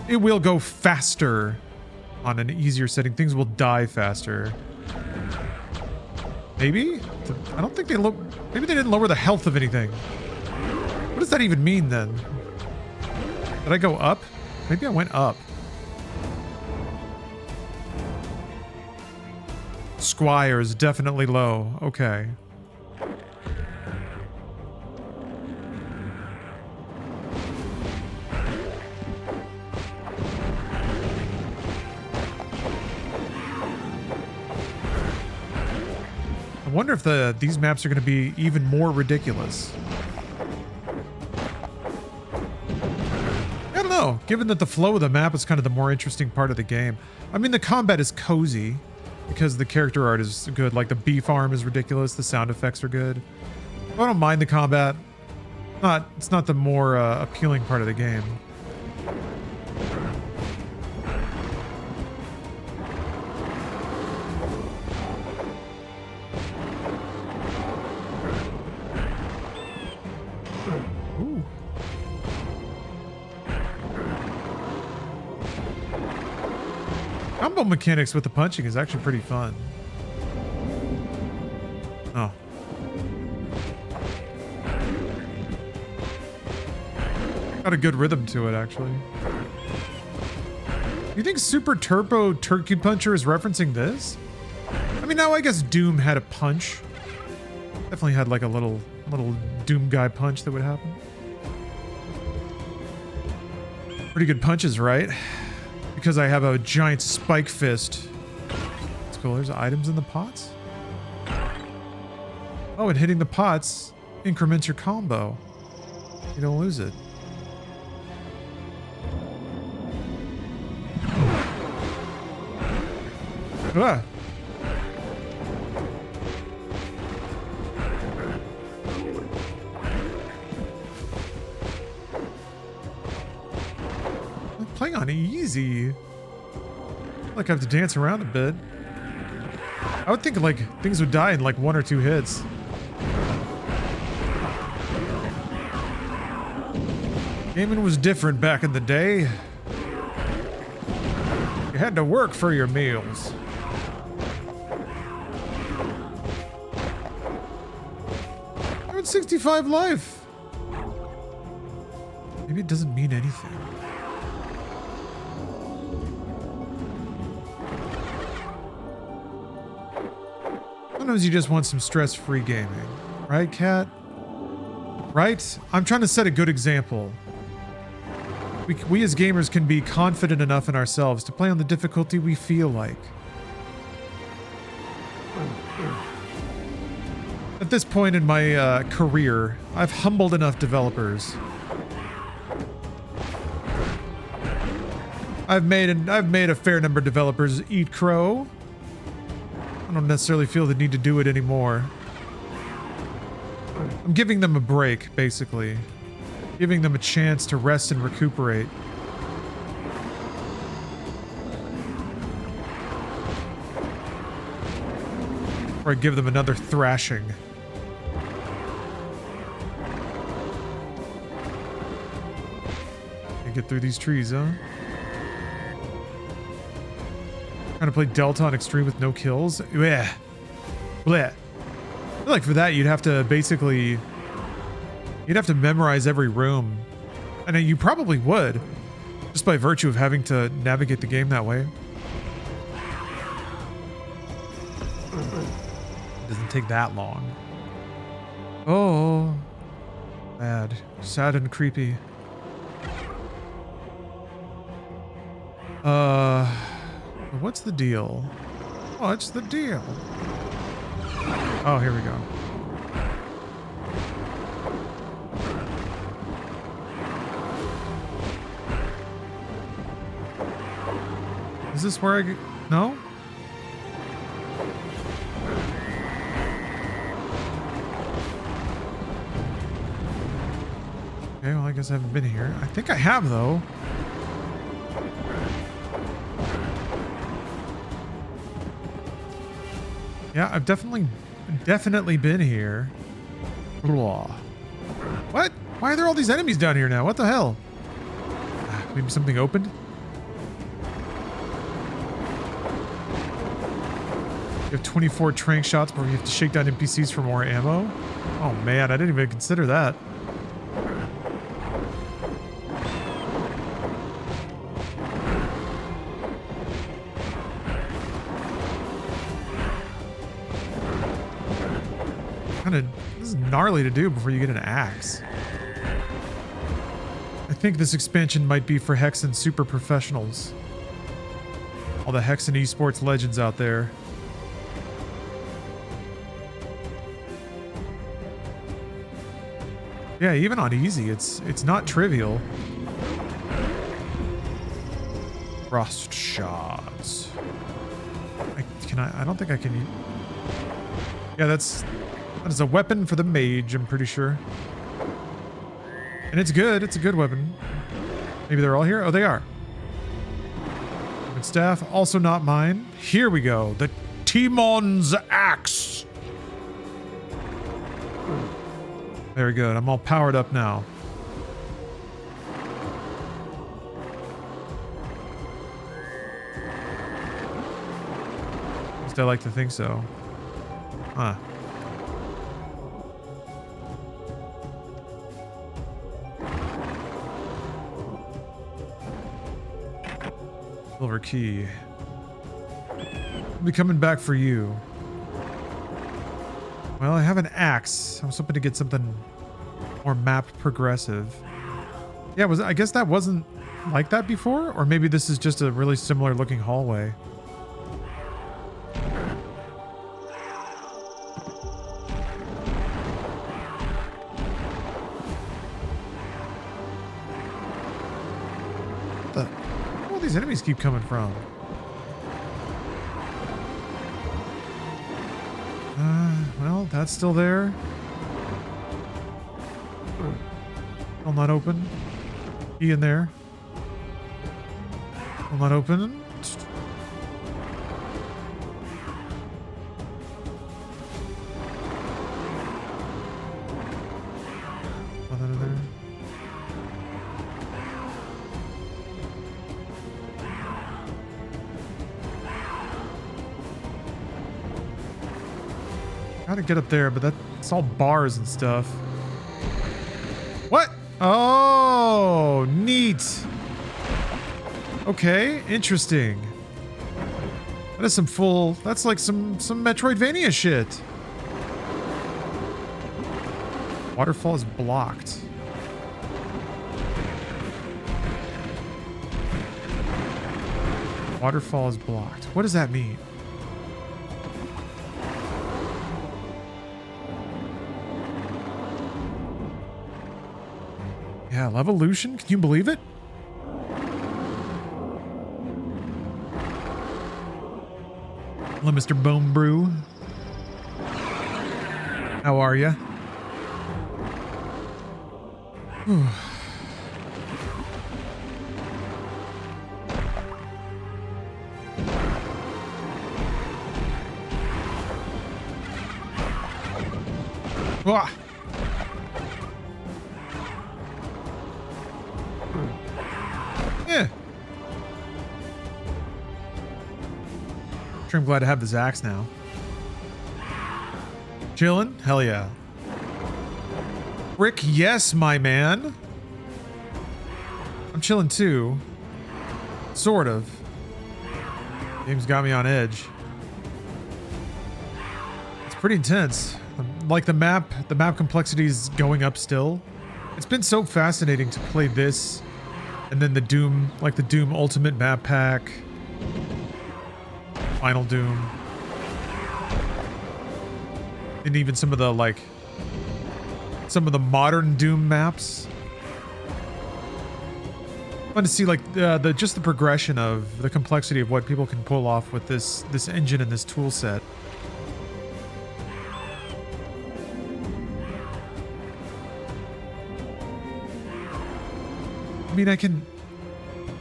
It will go faster on an easier setting. Things will die faster. Maybe? I don't think maybe they didn't lower the health of anything. What does that even mean then? Did I go up? Maybe I went up. Squire is definitely low. Okay. I wonder if these maps are going to be even more ridiculous. I don't know. Given that the flow of the map is kind of the more interesting part of the game. I mean, the combat is cozy because the character art is good. Like the beef arm is ridiculous. The sound effects are good. I don't mind the combat. It's not the more appealing part of the game. Combo mechanics with the punching is actually pretty fun. Oh. Got a good rhythm to it, actually. You think Super Turbo Turkey Puncher is referencing this? I mean, now I guess Doom had a punch. Definitely had like a little Doom guy punch that would happen. Pretty good punches, right? Because I have a giant spike fist. That's cool. There's items in the pots. Oh, and hitting the pots increments your combo. You don't lose it. Ah. I'm playing on easy. Like I have to dance around a bit. I would think like things would die in like 1 or 2 hits. Gaming was different back in the day. You had to work for your meals. I'm at 65 life. Maybe it doesn't mean anything. Sometimes you just want some stress-free gaming. Right, Kat? Right? I'm trying to set a good example. We as gamers can be confident enough in ourselves to play on the difficulty we feel like. At this point in my career, I've humbled enough developers. I've made a fair number of developers eat crow. I don't necessarily feel the need to do it anymore. I'm giving them a break, basically. Giving them a chance to rest and recuperate. Or I give them another thrashing. get through these trees, huh? Trying to play Delta on Extreme with no kills? Bleh. Bleh. I feel like for that, you'd have to basically... You'd have to memorize every room. And you probably would. Just by virtue of having to navigate the game that way. It doesn't take that long. Oh. Bad. Sad and creepy. What's the deal? What's the deal? Oh, here we go. Is this where I... No? Okay, well, I guess I haven't been here. I think I have, though. Yeah, I've definitely been here. Blah. What? Why are there all these enemies down here now? What the hell? Maybe something opened? You have 24 trank shots before you have to shake down NPCs for more ammo? Oh man, I didn't even consider that. This is gnarly to do before you get an axe. I think this expansion might be for Hexen super professionals. All the Hexen esports legends out there. Yeah, even on easy, it's not trivial. Frost shards. I don't think I can. Yeah, that is a weapon for the mage, I'm pretty sure. And it's good. It's a good weapon. Maybe they're all here? Oh, they are. Good staff. Also not mine. Here we go. The Timon's Axe. Very good. I'm all powered up now. At least I like to think so. Huh. Silver key. I'll be coming back for you. Well, I have an axe. I was hoping to get something more map progressive. Yeah, I guess that wasn't like that before? Or maybe this is just a really similar looking hallway. Where all these enemies keep coming from? Well, that's still there. Still not open. Key in there. Still not open. Nothing in there. Gotta get up there, but that's all bars and stuff. What? Oh, neat. Okay, interesting. That is that's like some Metroidvania shit. Waterfall is blocked. Waterfall is blocked. What does that mean? Yeah, Levolution? Can you believe it? Hello, Mr. Bone Brew. How are ya? Sure, I'm glad to have this axe now. Chillin'? Hell yeah. Rick, yes, my man. I'm chilling too. Sort of. Game's got me on edge. It's pretty intense. Like the map complexity is going up still. It's been so fascinating to play this and then the Doom, like the Doom Ultimate Map Pack, Final Doom, and even some of the modern Doom maps. Fun to see like just the progression of the complexity of what people can pull off with this engine and this tool set. I mean, I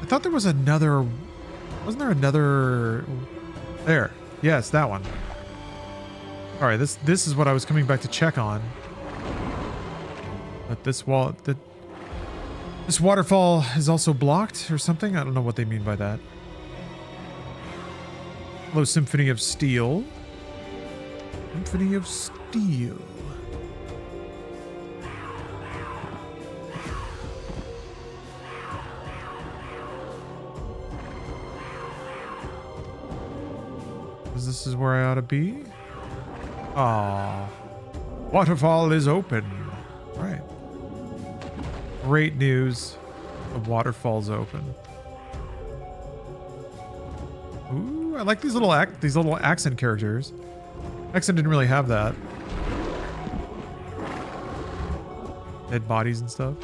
thought there was another, wasn't there another, there, yes, that one. All right, this is what I was coming back to check on. But this waterfall is also blocked or something? I don't know what they mean by that. Hello, Symphony of Steel. Symphony of Steel. This is where I ought to be. Ah, waterfall is open. All right. Great news. The waterfall's open. Ooh, I like these little accent characters. Hexen didn't really have that. Dead bodies and stuff.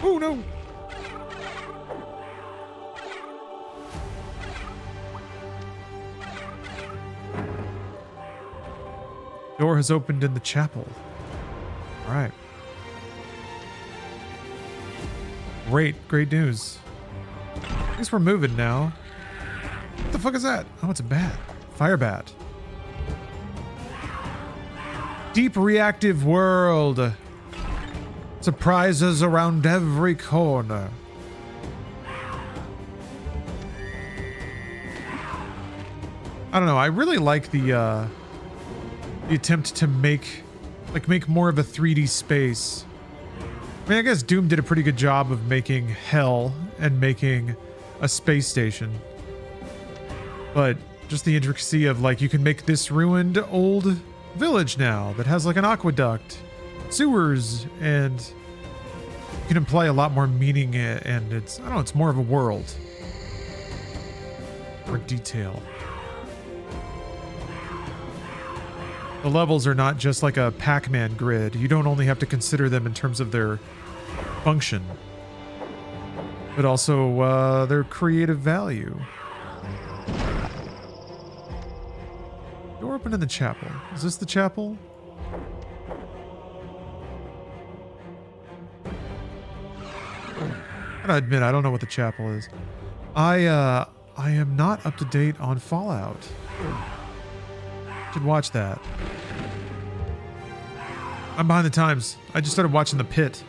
Oh no! Door has opened in the chapel. All right. Great news. At least we're moving now. What the fuck is that? Oh, it's a bat. Fire bat. Deep reactive world. Surprises around every corner. I don't know. I really like the attempt to make more of a 3D space. I mean, I guess Doom did a pretty good job of making hell and making a space station. But just the intricacy of like, you can make this ruined old village now that has like an aqueduct, sewers, and you can imply a lot more meaning, and it's, I don't know, it's more of a world. More detail. The levels are not just like a Pac-Man grid. You don't only have to consider them in terms of their function, but also their creative value. Door open in the chapel. Is this the chapel? I gotta admit, I don't know what the chapel is. I am not up to date on Fallout. Should watch that. I'm behind the times. I just started watching The Pit,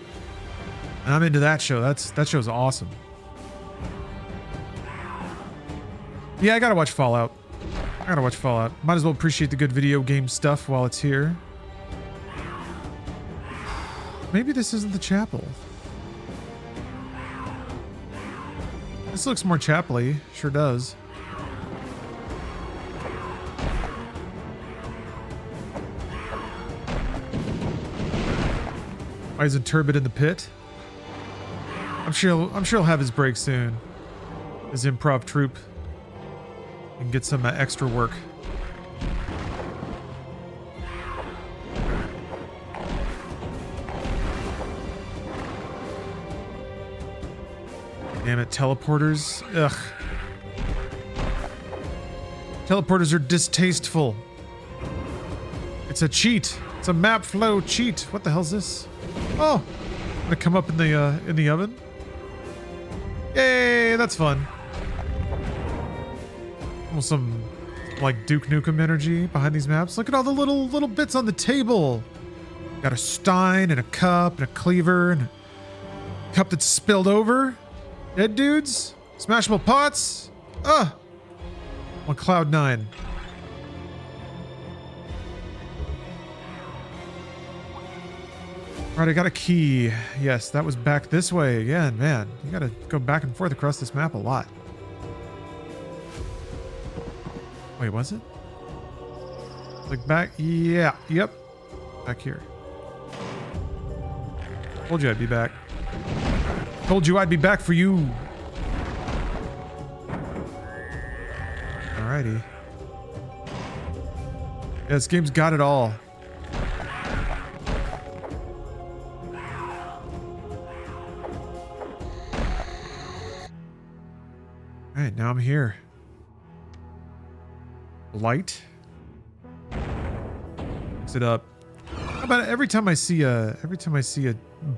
and I'm into that show. That show's awesome. Yeah, I gotta watch Fallout. Might as well appreciate the good video game stuff while it's here. Maybe this isn't the chapel. This looks more chapel-y. Sure does. Why isn't Turbid in the pit? I'm sure he'll have his break soon. His improv troupe. And get some extra work. Damn it, teleporters. Ugh. Teleporters are distasteful. It's a cheat. It's a map flow cheat. What the hell's this? Oh, gonna come up in the oven. Yay, that's fun. Almost some like Duke Nukem energy behind these maps. Look at all the little bits on the table. Got a stein and a cup and a cleaver and a cup that's spilled over. Dead dudes. Smashable pots. Ugh. On cloud 9. Alright, I got a key. Yes, that was back this way again. Man, you gotta go back and forth across this map a lot. Wait, was it? Like back? Yeah. Yep. Back here. Told you I'd be back. Told you I'd be back for you. Alrighty. Yeah, this game's got it all. Alright, now I'm here. Light. Mix it up. How about every time I see a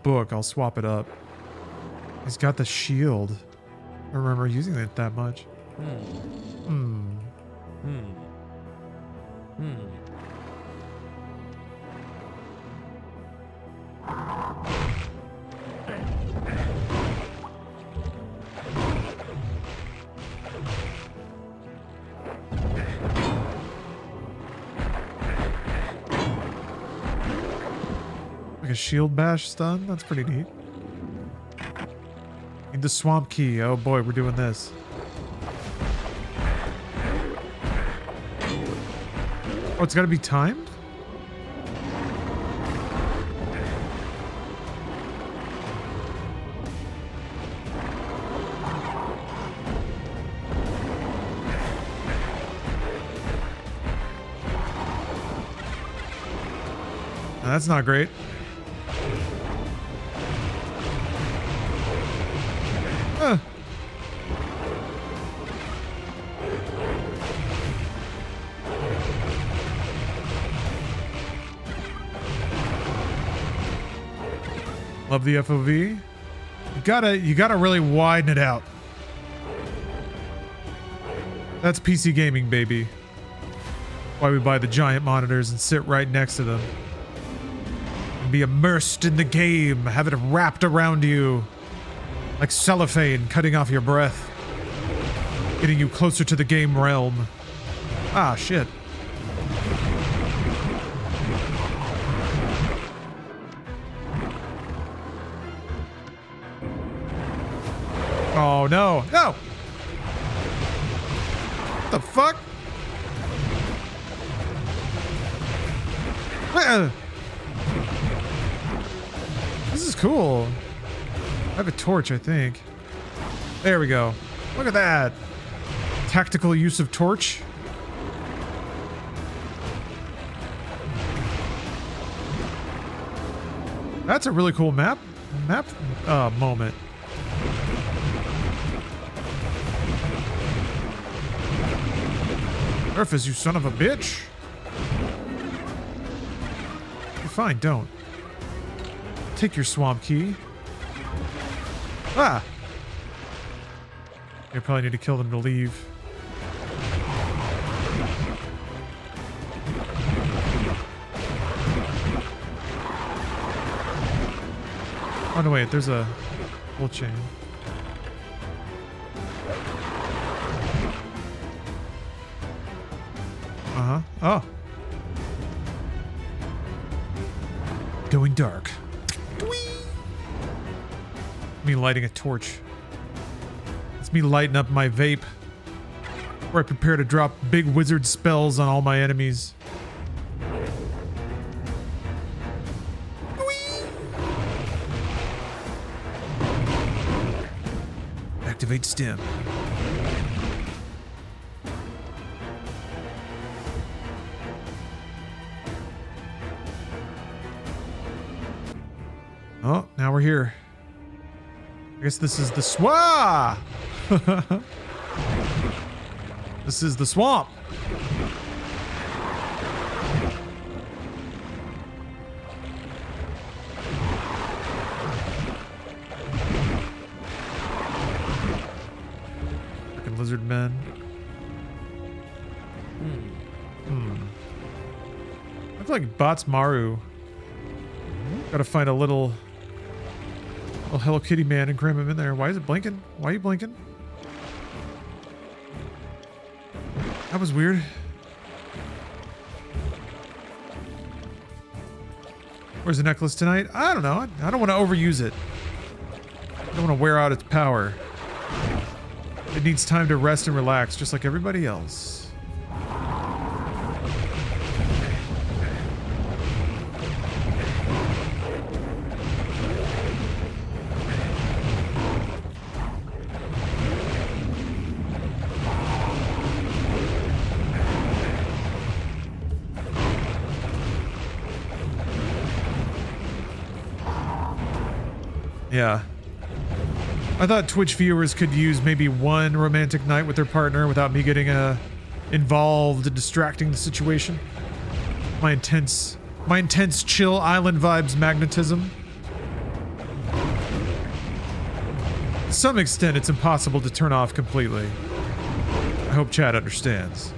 book, I'll swap it up. He's got the shield. I don't remember using it that much. Like a shield bash stun? That's pretty neat. Need the swamp key. Oh boy, we're doing this. Oh, it's gotta be timed? Now, that's not great. Love the FOV. You gotta really widen it out. That's PC gaming, baby. Why we buy the giant monitors and sit right next to them. And be immersed in the game. Have it wrapped around you. Like cellophane cutting off your breath. Getting you closer to the game realm. Ah, shit. Oh, no. No! What the fuck? This is cool. I have a torch, I think. There we go. Look at that. Tactical use of torch. That's a really cool map moment. Surface, you son of a bitch. You're fine, don't. Take your swamp key. Ah! You probably need to kill them to leave. Oh no, wait, there's a whole chain. Uh-huh. Oh. Going dark. Me lighting a torch. It's me lighting up my vape. Where I prepare to drop big wizard spells on all my enemies. Activate stim. Oh, now we're here. I guess this is the swamp. This is the swamp. Freaking lizard men. I feel like Bots Maru Gotta find a little Hello Kitty man and cram him in there. Why is it blinking? Why are you blinking? That was weird. Where's the necklace tonight? I don't know. I don't want to overuse it. I don't want to wear out its power. It needs time to rest and relax, just like everybody else. Yeah. I thought Twitch viewers could use maybe one romantic night with their partner without me getting involved and distracting the situation. My intense chill island vibes magnetism. To some extent, it's impossible to turn off completely. I hope chat understands.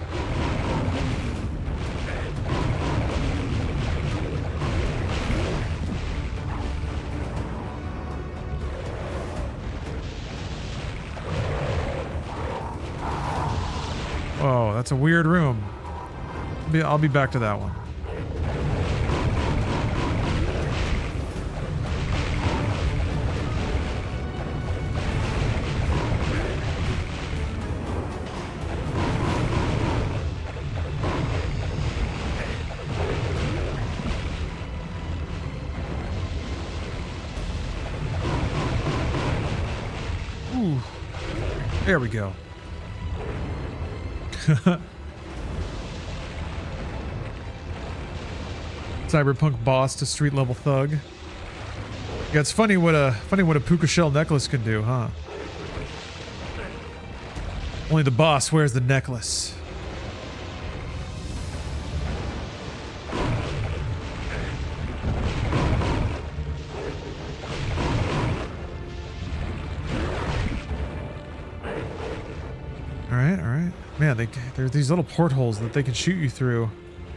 Oh, that's a weird room. I'll be back to that one. Ooh. There we go. Cyberpunk boss to street level thug. Yeah, it's funny what a puka shell necklace can do, huh? Only the boss wears the necklace. Alright. Man, there's these little portholes that they can shoot you through.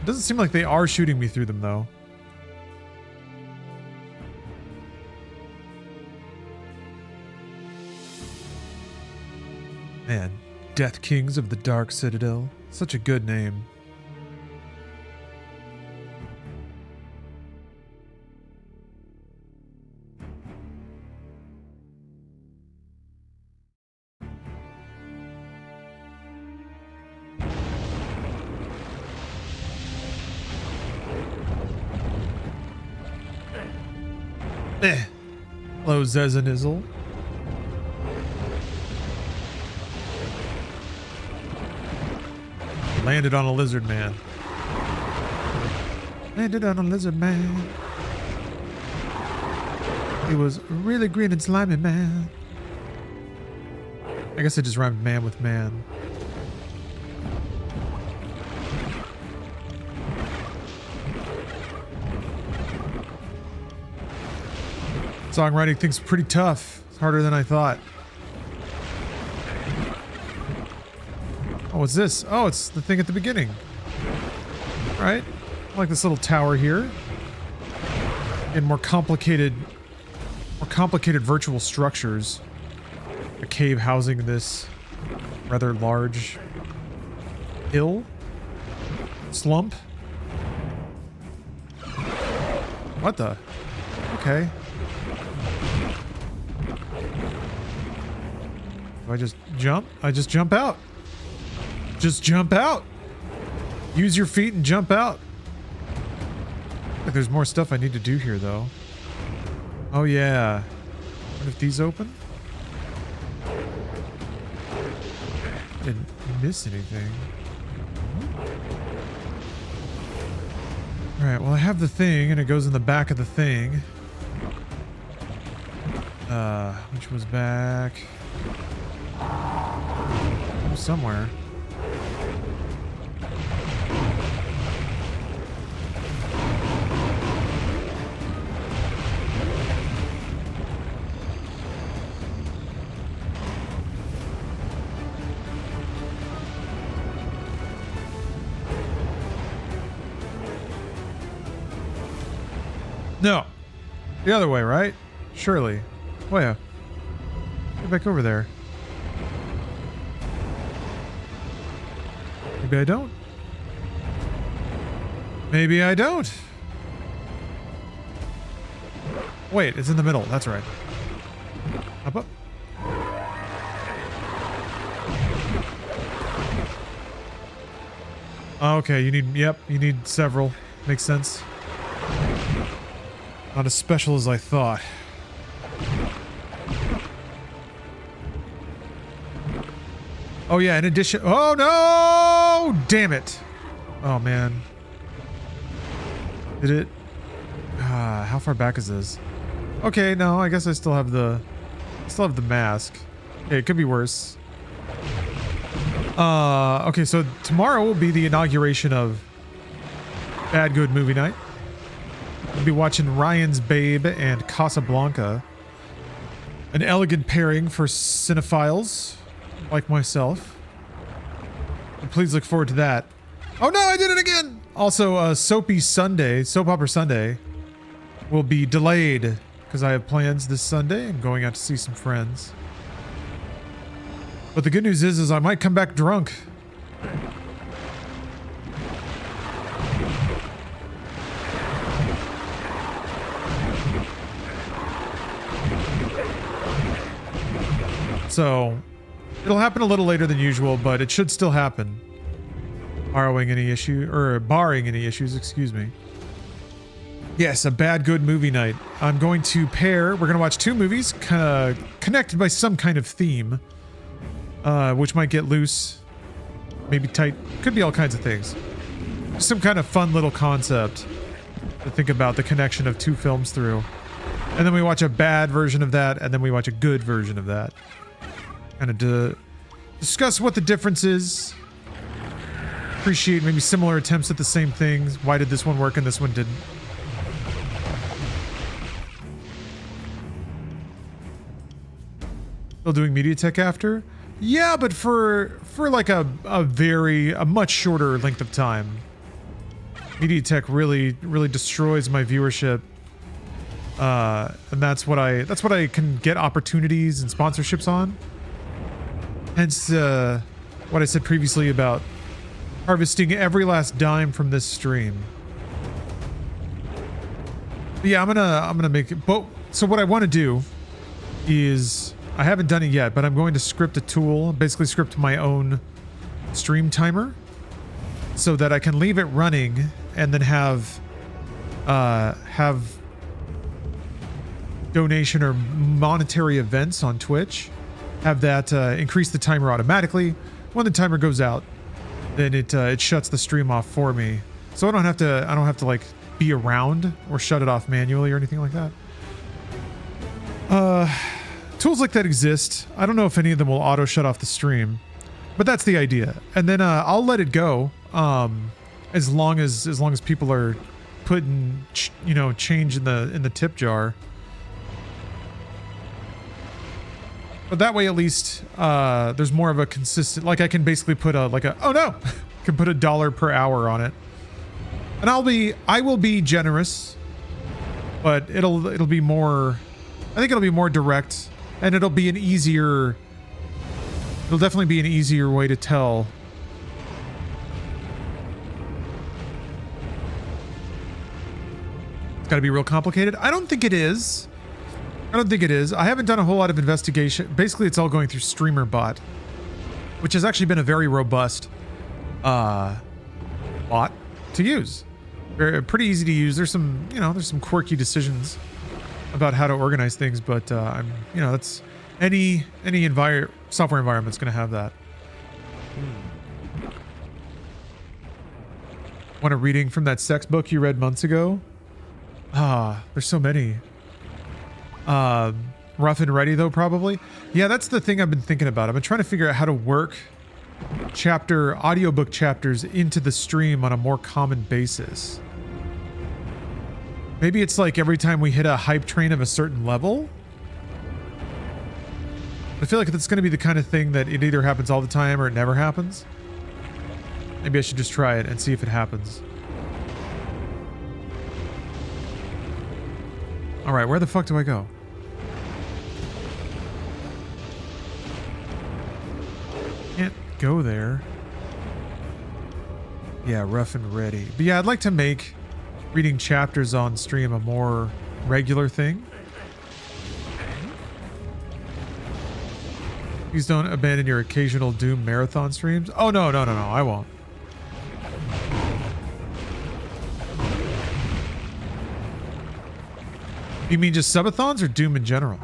It doesn't seem like they are shooting me through them, though. Man, Deathkings of the Dark Citadel. Such a good name. Hello, Zezanizzle. Landed on a lizard man. Landed on a lizard man. He was really green and slimy, man. I guess I just rhymed man with man. Songwriting thing's pretty tough. It's harder than I thought. Oh, what's this? Oh, it's the thing at the beginning. Right? I like this little tower here. And more complicated virtual structures. A cave housing this rather large hill. Slump. What the? Okay. Do I just jump? I just jump out. Just jump out. Use your feet and jump out. Like there's more stuff I need to do here, though. Oh, yeah. What if these open? Didn't miss anything. Alright, well, I have the thing, and it goes in the back of the thing. Which was back... somewhere. No. The other way, right? Surely. Oh yeah. Get back over there. Maybe I don't. Maybe I don't. Wait, it's in the middle. That's right. Up, up. Okay, you need several. Makes sense. Not as special as I thought. Oh yeah, in addition... Oh no! Damn it! Oh man. Did it... how far back is this? Okay, no, I guess I still have the... mask. Okay, it could be worse. Okay, so tomorrow will be the inauguration of Bad Good Movie Night. We'll be watching Ryan's Babe and Casablanca. An elegant pairing for cinephiles like myself. And please look forward to that. Oh no, I did it again! Also, Soap Opera Sunday, will be delayed because I have plans this Sunday. I'm going out to see some friends. But the good news is I might come back drunk. So, it'll happen a little later than usual, but it should still happen. Barring any issues, excuse me. Yes, a Bad Good Movie Night. I'm going to we're going to watch two movies, kind of connected by some kind of theme. Which might get loose, maybe tight, could be all kinds of things. Some kind of fun little concept to think about the connection of two films through. And then we watch a bad version of that, and then we watch a good version of that. Kind of to discuss what the difference is. Appreciate maybe similar attempts at the same things. Why did this one work and this one didn't? Still doing MediaTek after? Yeah, but for like a much shorter length of time. MediaTek really destroys my viewership. And that's what I can get opportunities and sponsorships on. Hence what I said previously about harvesting every last dime from this stream. But yeah, I'm gonna make it. But so what I want to do is, I haven't done it yet, but I'm going to script a tool, basically script my own stream timer, so that I can leave it running and then have donation or monetary events on Twitch. Have that increase the timer automatically. When the timer goes out, then it shuts the stream off for me, so I don't have to like be around or shut it off manually or anything like that. Tools like that exist. I don't know if any of them will auto shut off the stream, but that's the idea. And then I'll let it go as long as people are putting change in the tip jar. But that way, at least there's more of a consistent. Like I can basically put oh no, can put $1 per hour on it, and I will be generous, but it'll be more. I think it'll be more direct. And it'll definitely be an easier way to tell. It's gotta be real complicated. I don't think it is. I haven't done a whole lot of investigation. Basically, it's all going through StreamerBot, which has actually been a very robust bot to use. Pretty easy to use. There's some quirky decisions about how to organize things, but that's any software environment's going to have that. Want a reading from that sex book you read months ago? There's so many. Rough and Ready though, probably. Yeah, that's the thing I've been thinking about. I've been trying to figure out how to work audiobook chapters into the stream on a more common basis. Maybe it's like every time we hit a hype train of a certain level. I feel like that's going to be the kind of thing that it either happens all the time or it never happens. Maybe I should just try it and see if it happens. All right, where the fuck do I go? Can't go there. Yeah, rough and ready. But yeah, I'd like to make reading chapters on stream a more regular thing. Please don't abandon your occasional Doom marathon streams. Oh, no, I won't. You mean just subathons or Doom in general?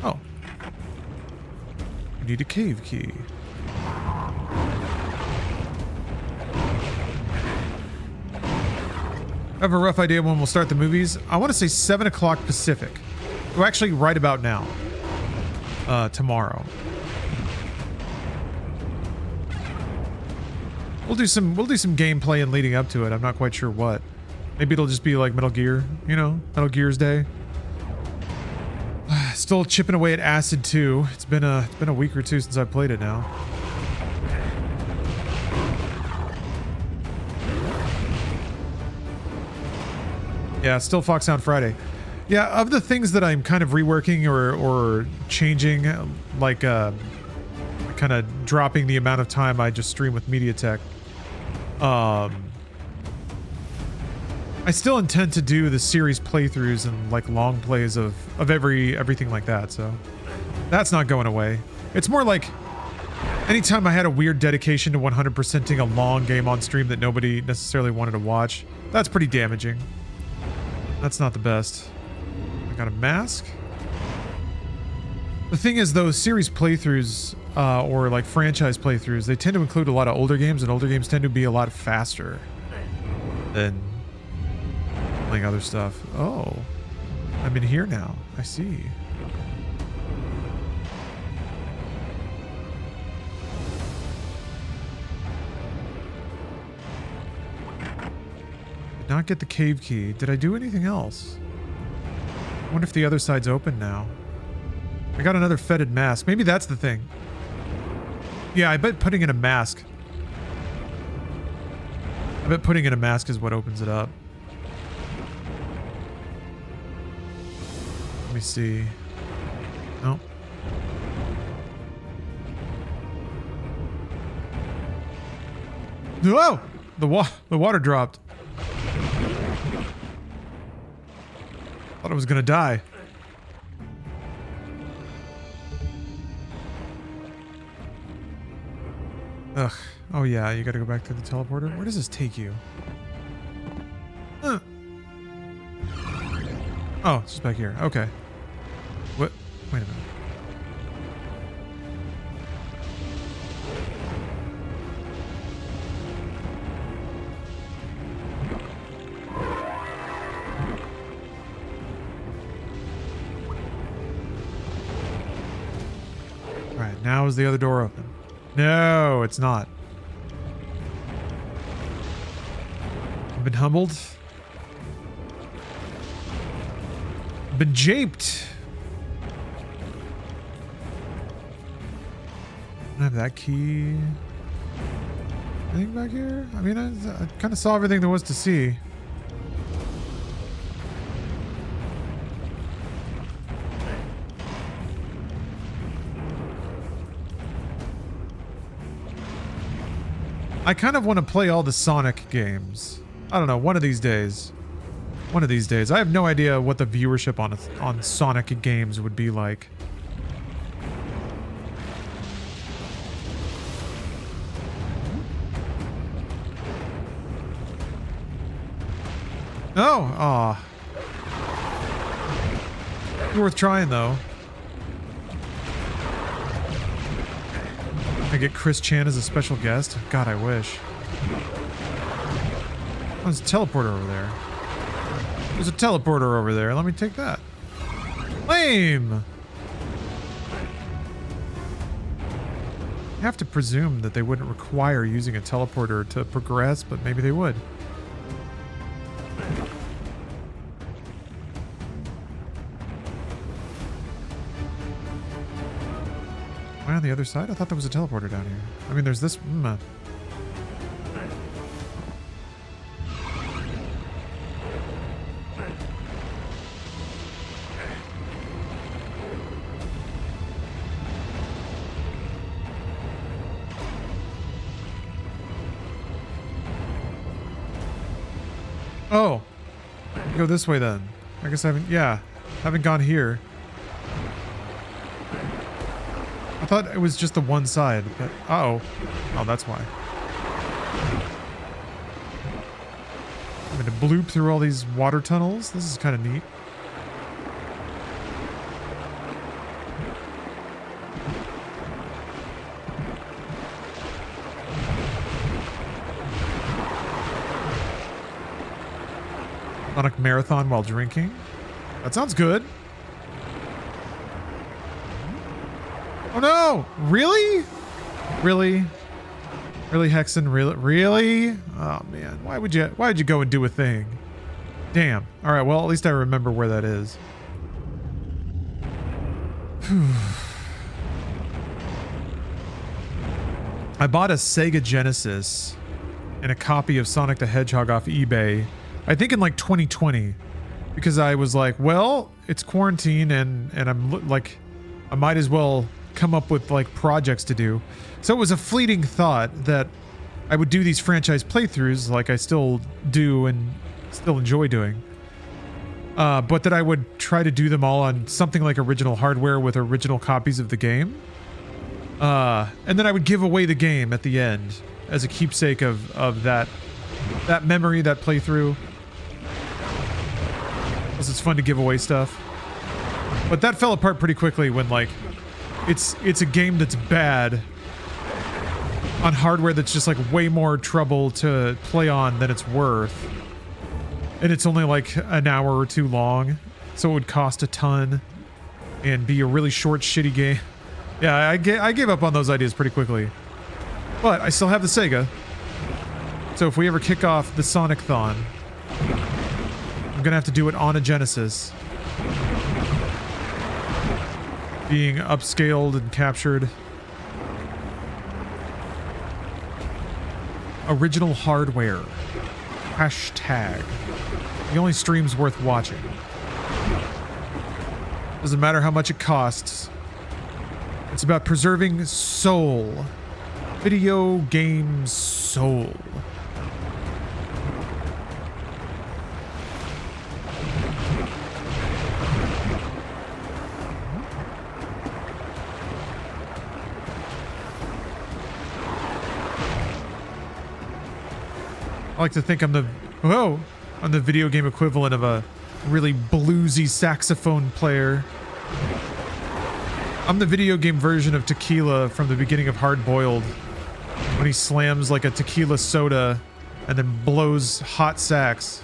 Oh. I need a cave key. I have a rough idea when we'll start the movies. I want to say 7 o'clock Pacific. Well, actually, right about now. Tomorrow. We'll do some gameplay and leading up to it. I'm not quite sure what. Maybe it'll just be like Metal Gear, you know, Metal Gear's Day. Still chipping away at Acid 2. It's been a week or two since I played it now. Yeah, still Foxhound Friday. Yeah, of the things that I'm kind of reworking or changing, like kind of dropping the amount of time I just stream with MediaTek. I still intend to do the series playthroughs and like long plays of everything like that, so that's not going away. It's more like anytime I had a weird dedication to 100%ing a long game on stream that nobody necessarily wanted to watch, that's pretty damaging. That's not the best. I got a mask. The thing is, though, series playthroughs or like franchise playthroughs, they tend to include a lot of older games, and older games tend to be a lot faster than playing other stuff. Oh, I'm in here now. I see. Did not get the cave key. Did I do anything else? I wonder if the other side's open now. I got another fetid mask. Maybe that's the thing. Yeah, I bet putting in a mask. I bet putting in a mask is what opens it up. Let me see. Nope. Whoa! The water dropped. Thought I was gonna die. Ugh. Oh yeah, you gotta go back to the teleporter. Where does this take you? Oh, it's just back here. Okay. What? Wait a minute. Alright, now is the other door open? No, it's not. I've been humbled. I've been japed. I don't have that key. Anything back here? I mean, I kind of saw everything there was to see. I kind of want to play all the Sonic games. I don't know, one of these days. One of these days. I have no idea what the viewership on Sonic games would be like. Oh, aw. Worth trying, though. I get Chris Chan as a special guest? God, I wish. Oh, there's a teleporter over there. There's a teleporter over there. Let me take that. Lame! I have to presume that they wouldn't require using a teleporter to progress, but maybe they would. Am I on the other side? I thought there was a teleporter down here. I mean, there's this... Oh. Go this way then. I guess I haven't gone here. I thought it was just the one side, but oh, that's why. I'm gonna bloop through all these water tunnels. This is kind of neat. Sonic marathon while drinking. That sounds good. Oh no! Really? Really? Really, Hexen? Really? Oh man, why would you go and do a thing? Damn. All right, well, at least I remember where that is. I bought a Sega Genesis and a copy of Sonic the Hedgehog off eBay, I think in like 2020, because I was like, well, it's quarantine and I'm like, I might as well come up with like projects to do. So it was a fleeting thought that I would do these franchise playthroughs like I still do and still enjoy doing. But that I would try to do them all on something like original hardware with original copies of the game. And then I would give away the game at the end as a keepsake of that memory, that playthrough. Because it's fun to give away stuff. But that fell apart pretty quickly when like it's a game that's bad on hardware that's just like way more trouble to play on than it's worth. And it's only like an hour or two long, so it would cost a ton and be a really short, shitty game. Yeah, I gave up on those ideas pretty quickly. But I still have the Sega. So if we ever kick off the Sonic-thon, I'm gonna have to do it on a Genesis. Being upscaled and captured. Original hardware. Hashtag. The only stream's worth watching. Doesn't matter how much it costs. It's about preserving soul. Video game soul. I like to think I'm the video game equivalent of a really bluesy saxophone player. I'm the video game version of Tequila from the beginning of Hard Boiled, when he slams like a tequila soda and then blows hot sax.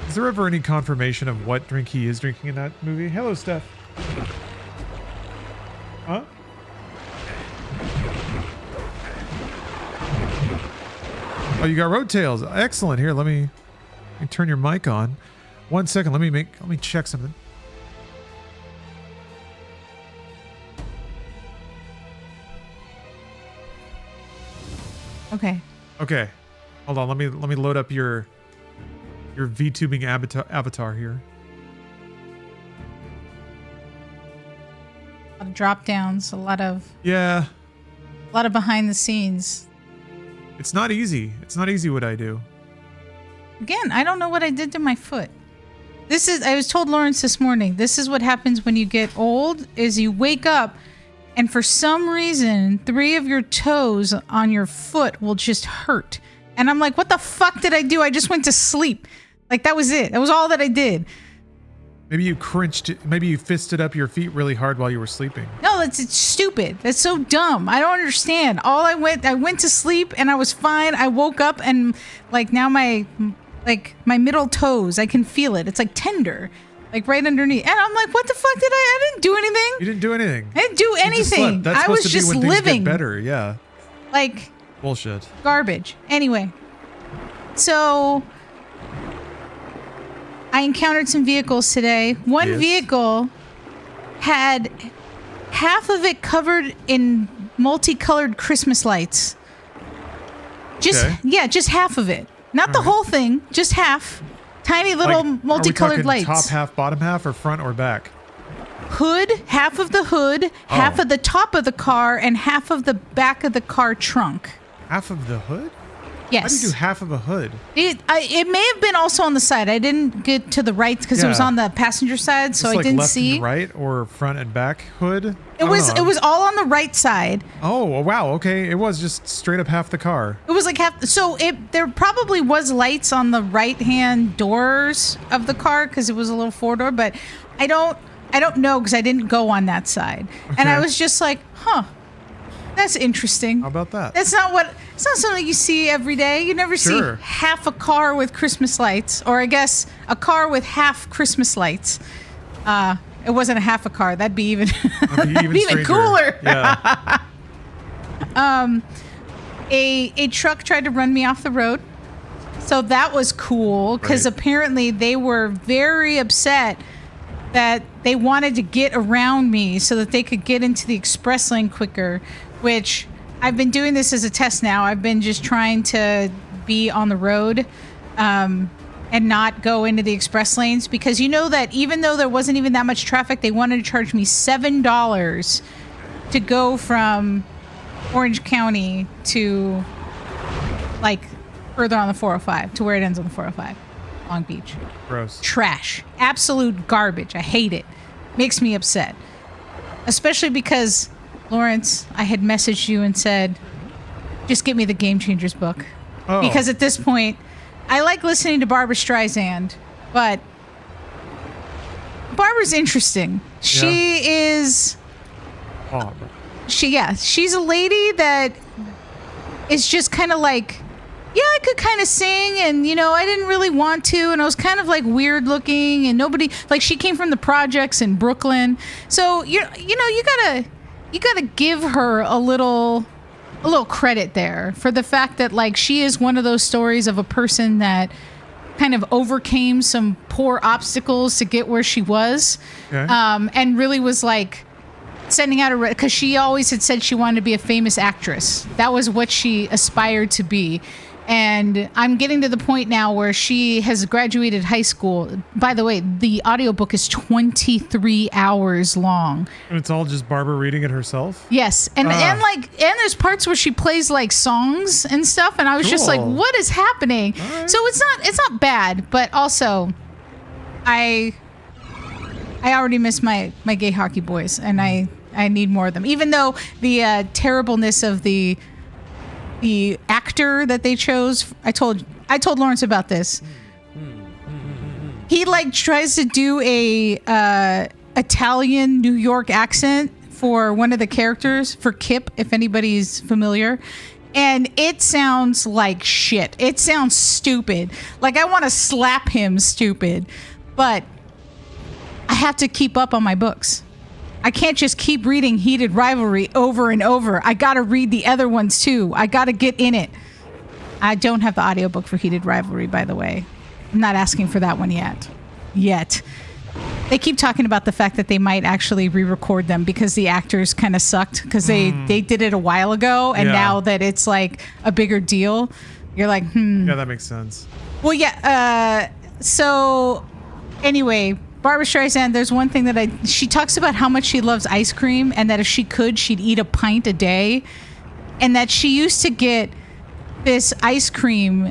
Is there ever any confirmation of what drink he is drinking in that movie? Hello, Steph. Huh? Oh, you got road tails. Excellent. Here, let me turn your mic on. 1 second. Let me check something. Okay. Okay. Hold on. Let me load up your VTubing avatar here. A lot of drop downs, a lot of behind the scenes. It's not easy. It's not easy what I do. Again, I don't know what I did to my foot. I was told Lawrence this morning, this is what happens when you get old, is you wake up and for some reason, 3 of your toes on your foot will just hurt. And I'm like, what the fuck did I do? I just went to sleep. Like, that was it. That was all that I did. Maybe you maybe you fisted up your feet really hard while you were sleeping. No, it's stupid. That's so dumb. I don't understand. I went to sleep and I was fine. I woke up and like now my middle toes, I can feel it. It's like tender, like right underneath. And I'm like, what the fuck did I didn't do anything. You didn't do anything. I didn't do anything. That's I was supposed to be just when things living. get better, yeah. Like bullshit. Garbage. Anyway, so I encountered some vehicles today. One vehicle had half of it covered in multicolored Christmas lights. Just half of it. Not the whole thing, just half. Tiny little multicolored lights. Top half, bottom half, or front or back? hood, half of the hood, half of the top of the car, and half of the back of the car trunk. Half of the hood? Yes. How do you do half of a hood? It may have been also on the side. I didn't get to the right because it was on the passenger side, so It's I didn't left see. and right or front and back hood? It was all on the right side. Oh, wow. Okay. It was just straight up half the car. It was like half. So there probably was lights on the right hand doors of the car because it was a little 4-door, but I don't know because I didn't go on that side, and I was just like, huh. That's interesting. How about that? It's not something you see every day. You never see half a car with Christmas lights, or I guess a car with half Christmas lights. It wasn't a half a car. That'd be even even cooler. Yeah. A truck tried to run me off the road. So that was cool because apparently they were very upset that they wanted to get around me so that they could get into the express lane quicker, which I've been doing this as a test now. I've been just trying to be on the road and not go into the express lanes because you know that even though there wasn't even that much traffic, they wanted to charge me $7 to go from Orange County to like further on the 405 to where it ends on the 405, Long Beach. Gross. Trash. Absolute garbage. I hate it. Makes me upset. Especially because, Lawrence, I had messaged you and said, just get me the Game Changers book. Oh. Because at this point, I like listening to Barbara Streisand, but Barbara's interesting. She is... Oh. She's a lady that is just kind of like, yeah, I could kind of sing, and I didn't really want to, and I was kind of like weird looking, and nobody like she came from the projects in Brooklyn, so you gotta give her a little credit there for the fact that like she is one of those stories of a person that kind of overcame some poor obstacles to get where she was, and really was like sending out because she always had said she wanted to be a famous actress. That was what she aspired to be. And I'm getting to the point now where she has graduated high school. By the way, the audiobook is 23 hours long. And it's all just Barbara reading it herself? Yes. And there's parts where she plays like songs and stuff, and I was just like, what is happening? Right. So it's not bad, but also I already miss my gay hockey boys, and I need more of them. Even though the terribleness of the actor that they chose, I told Lawrence about this. He like tries to do a Italian New York accent for one of the characters, for Kip, if anybody's familiar. And it sounds like shit. It sounds stupid. Like I want to slap him stupid. But I have to keep up on my books. I can't just keep reading Heated Rivalry over and over. I got to read the other ones too. I got to get in it. I don't have the audiobook for Heated Rivalry, by the way. I'm not asking for that one yet. They keep talking about the fact that they might actually re-record them because the actors kind of sucked because they did it a while ago, and now that it's like a bigger deal, you're like, Yeah, that makes sense. Well, yeah. So anyway, Barbara Streisand, there's one thing that she talks about how much she loves ice cream, and that if she could, she'd eat a pint a day, and that she used to get this ice cream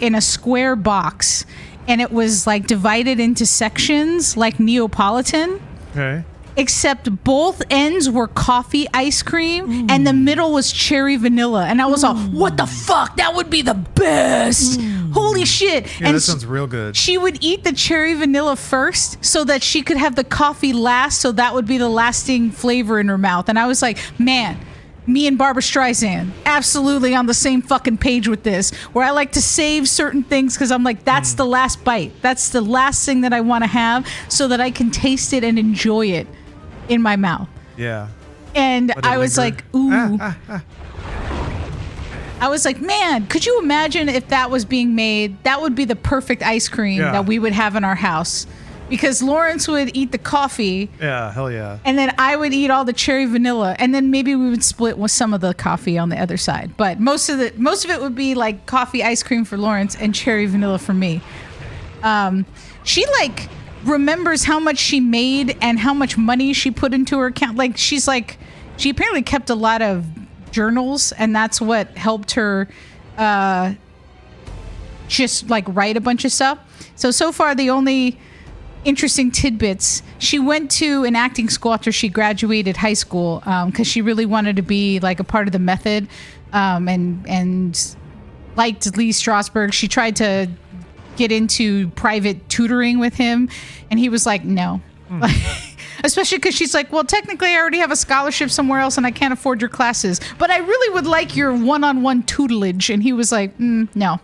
in a square box, and it was like divided into sections like Neapolitan. Okay. Except both ends were coffee ice cream and the middle was cherry vanilla. And I was all, what the fuck? That would be the best. Holy shit. Yeah, and that sounds real good. She would eat the cherry vanilla first so that she could have the coffee last. So that would be the lasting flavor in her mouth. And I was like, man, me and Barbara Streisand, absolutely on the same fucking page with this, where I like to save certain things because I'm like, that's the last bite. That's the last thing that I want to have so that I can taste it and enjoy it in my mouth. Yeah. And I was like, ooh. I was like, man, could you imagine if that was being made? That would be the perfect ice cream that we would have in our house. Because Lawrence would eat the coffee. Yeah, hell yeah. And then I would eat all the cherry vanilla. And then maybe we would split with some of the coffee on the other side. But most of it would be like coffee ice cream for Lawrence and cherry vanilla for me. She like remembers how much she made and how much money she put into her account. Like she apparently kept a lot of journals, and that's what helped her just like write a bunch of stuff. So far the only interesting tidbits, she went to an acting school after she graduated high school because she really wanted to be like a part of the method, and liked Lee Strasberg. She tried to get into private tutoring with him, and he was like, no. Especially because she's like, well, technically I already have a scholarship somewhere else and I can't afford your classes, but I really would like your one-on-one tutelage. And he was like, no.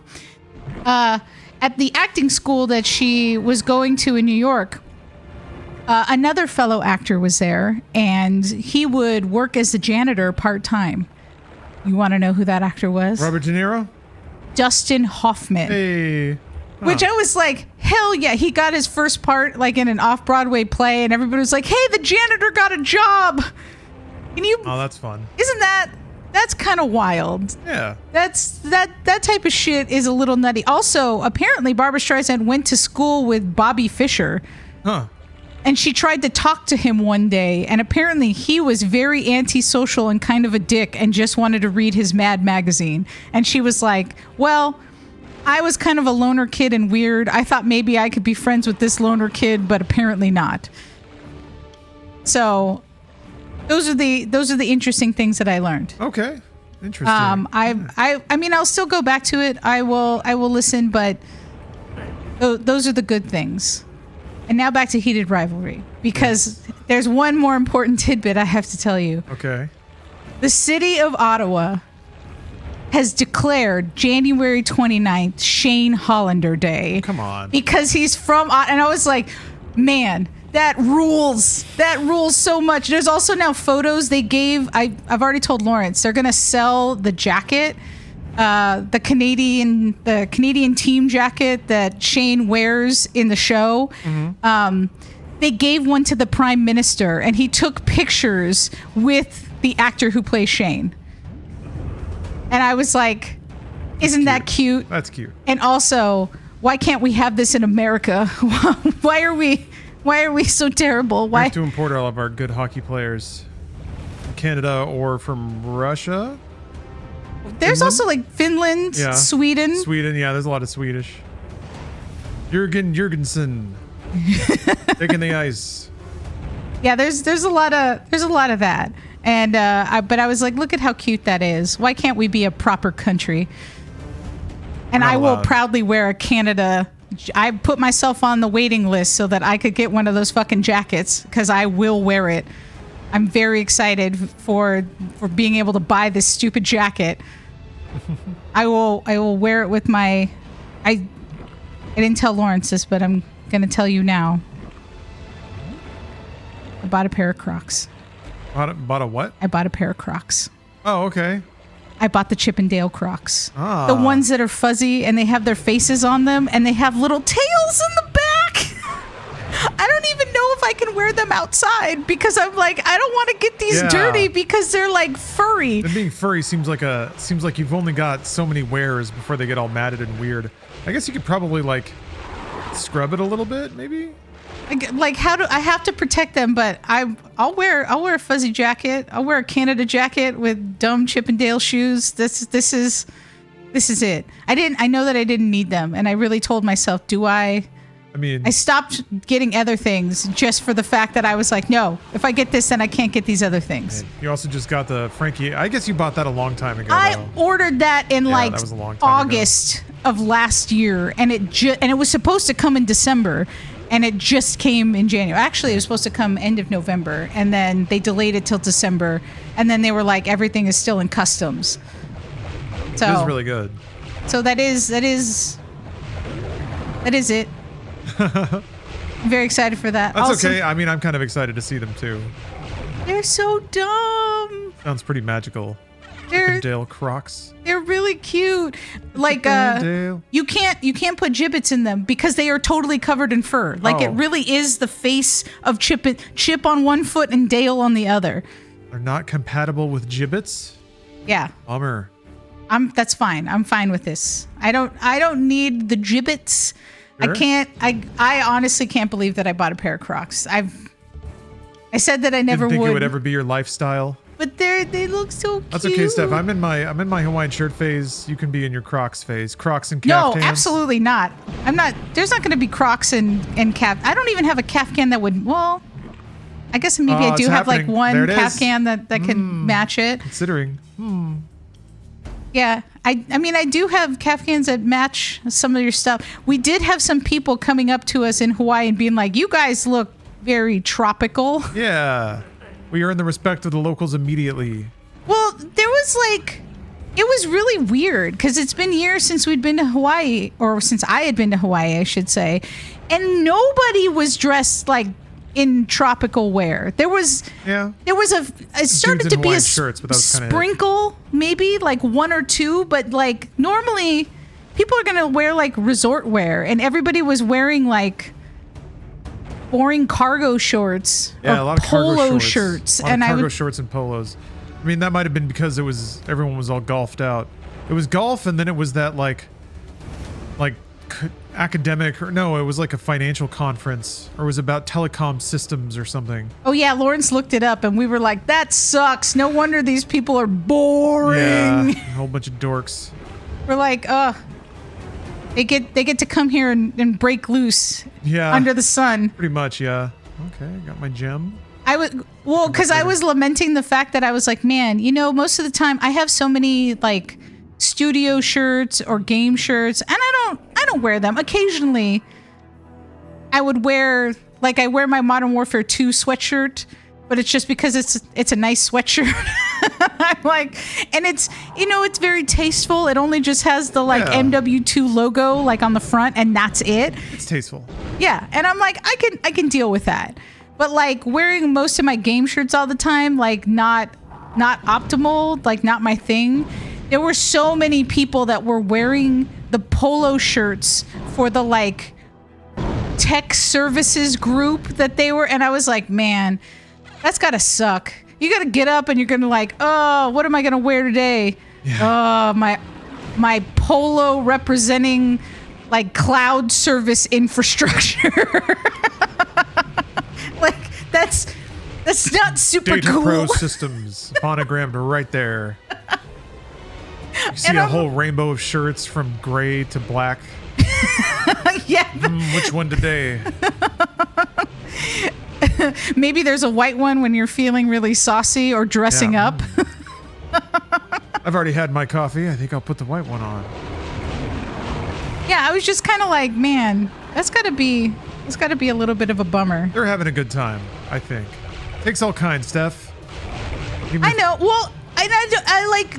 At the acting school that she was going to in New York, another fellow actor was there, and he would work as the janitor part-time. You want to know who that actor was? Robert De Niro? Dustin Hoffman. Hey. Which I was like, hell yeah, he got his first part like in an off-Broadway play, and everybody was like, hey, the janitor got a job. Can you? Oh, that's fun. Isn't that's kind of wild? Yeah. That type of shit is a little nutty. Also, apparently Barbra Streisand went to school with Bobby Fischer. Huh. And she tried to talk to him one day, and apparently he was very antisocial and kind of a dick and just wanted to read his Mad magazine. And she was like, well, I was kind of a loner kid and weird. I thought maybe I could be friends with this loner kid, but apparently not. So those are the interesting things that I learned. Okay. Interesting. I mean, I'll still go back to it. I will listen, but those are the good things. And now back to Heated Rivalry, because there's one more important tidbit I have to tell you. Okay. The city of Ottawa has declared January 29th Shane Hollander Day. Come on. Because he's from Ottawa. And I was like, man, that rules. That rules so much. There's also now photos they gave. I've already told Lawrence, they're going to sell the jacket, the Canadian team jacket that Shane wears in the show. Mm-hmm. They gave one to the Prime Minister, and he took pictures with the actor who plays Shane. And I was like, isn't that cute? That's cute. And also, why can't we have this in America? Why are we so terrible? Why We have to import all of our good hockey players from Canada or from Russia? There's Finland? also like Finland, Yeah. Sweden. Yeah, there's a lot of Swedish. Jurgensen. Taking the ice. Yeah, there's a lot of that. And but I was like, look at how cute that is. Why can't we be a proper country? And Not I will allowed. proudly wear a Canada. I put myself on the waiting list so that I could get one of those fucking jackets, because I will wear it. I'm very excited for being able to buy this stupid jacket. I will wear it with my. I didn't tell Lawrence this, but I'm gonna tell you now. I bought a pair of Crocs. Bought a what? I bought a pair of Crocs. Oh, okay. I bought the Chip and Dale Crocs. Ah. The ones that are fuzzy and they have their faces on them and they have little tails in the back. I don't even know if I can wear them outside, because I'm like, I don't want to get these Yeah. dirty because they're like furry. And being furry seems like you've only got so many wears before they get all matted and weird. I guess you could probably like scrub it a little bit, maybe. Like how do I have to protect them? But I'll wear a fuzzy jacket. I'll wear a Canada jacket with dumb Chip and Dale shoes. This is it. I know that I didn't need them, and I really told myself, I stopped getting other things just for the fact that I was like, no, if I get this, then I can't get these other things. You also just got the Frankie. I guess you bought that a long time ago. I though. ordered that in that was a long time August of last year, and it was supposed to come in December, and it just came in January. Actually, it was supposed to come end of November, and then they delayed it till December, and then they were like, everything is still in customs. So It is really good. So that is it. I'm very excited for that. That's Also, okay. I mean, I'm kind of excited to see them too. They're so dumb. Sounds pretty magical. They're Dale Crocs. they're really cute. Like Dale. you can't put gibbets in them because they are totally covered in fur. Like it Oh. really is the face of Chip on one foot and Dale on the other. They're not compatible with gibbets. Yeah. Bummer. That's fine. I'm fine with this. I don't need the gibbets. Sure? I honestly can't believe that I bought a pair of Crocs. I said that I never Didn't think would. it would ever be your lifestyle. But they look so cute. That's okay, Steph. I'm in my Hawaiian shirt phase. You can be in your Crocs phase. Crocs and No, caftans. absolutely not. I'm not. There's not going to be Crocs and calf. I don't even have a Kaftan that would. Well, I guess maybe I it's do have like happening. one There it is. Kaftan that can match it. Considering. Yeah, I mean, I do have Kafkans that match some of your stuff. We did have some people coming up to us in Hawaii and being like, "You guys look very tropical." Yeah. We earn the respect of the locals immediately. Well, there was like, it was really weird because it's been years since we'd been to Hawaii, or since I had been to Hawaii, I should say, and nobody was dressed like in tropical wear. There was it started to be a shirts, but that was kinda sprinkle, maybe like one or two, but like normally people are gonna wear like resort wear, and everybody was wearing like boring cargo shorts, Yeah, or a lot of polo cargo shirts, A lot and of I cargo would, shorts and polos. I mean, that might have been because everyone was all golfed out. It was golf, and then it was that like academic, or no, it was like a financial conference, or it was about telecom systems or something. oh yeah, Lawrence looked it up, and we were like, that sucks. No wonder these people are boring. Yeah, a whole bunch of dorks. We're like, they get to come here and break loose Yeah, under the sun. pretty much. Yeah. Okay, got my gem. Because I was lamenting the fact that I was like, man, most of the time I have so many like studio shirts or game shirts, and I don't wear them. Occasionally, I would wear I wear my Modern Warfare 2 sweatshirt, but it's just because it's a nice sweatshirt. I'm like, and it's it's very tasteful. It only just has the Yeah. MW2 logo like on the front, and that's it. It's tasteful. Yeah, and I'm like, I can deal with that. But like wearing most of my game shirts all the time, like not optimal, like not my thing. There were so many people that were wearing the polo shirts for the like tech services group that they were, and I was like, man, that's gotta suck. You gotta get up and you're gonna like, oh, what am I gonna wear today? Yeah. Oh, my polo representing like cloud service infrastructure. Like that's not super Data cool. Pro Systems monogrammed right there. You see And a whole rainbow of shirts from gray to black. Yeah. Which one today? Maybe there's a white one when you're feeling really saucy or dressing Yeah. up. I've already had my coffee. I think I'll put the white one on. Yeah, I was just kind of like, man, that's got to be a little bit of a bummer. They're having a good time, I think. Takes all kinds, Steph. I know. Well, I like,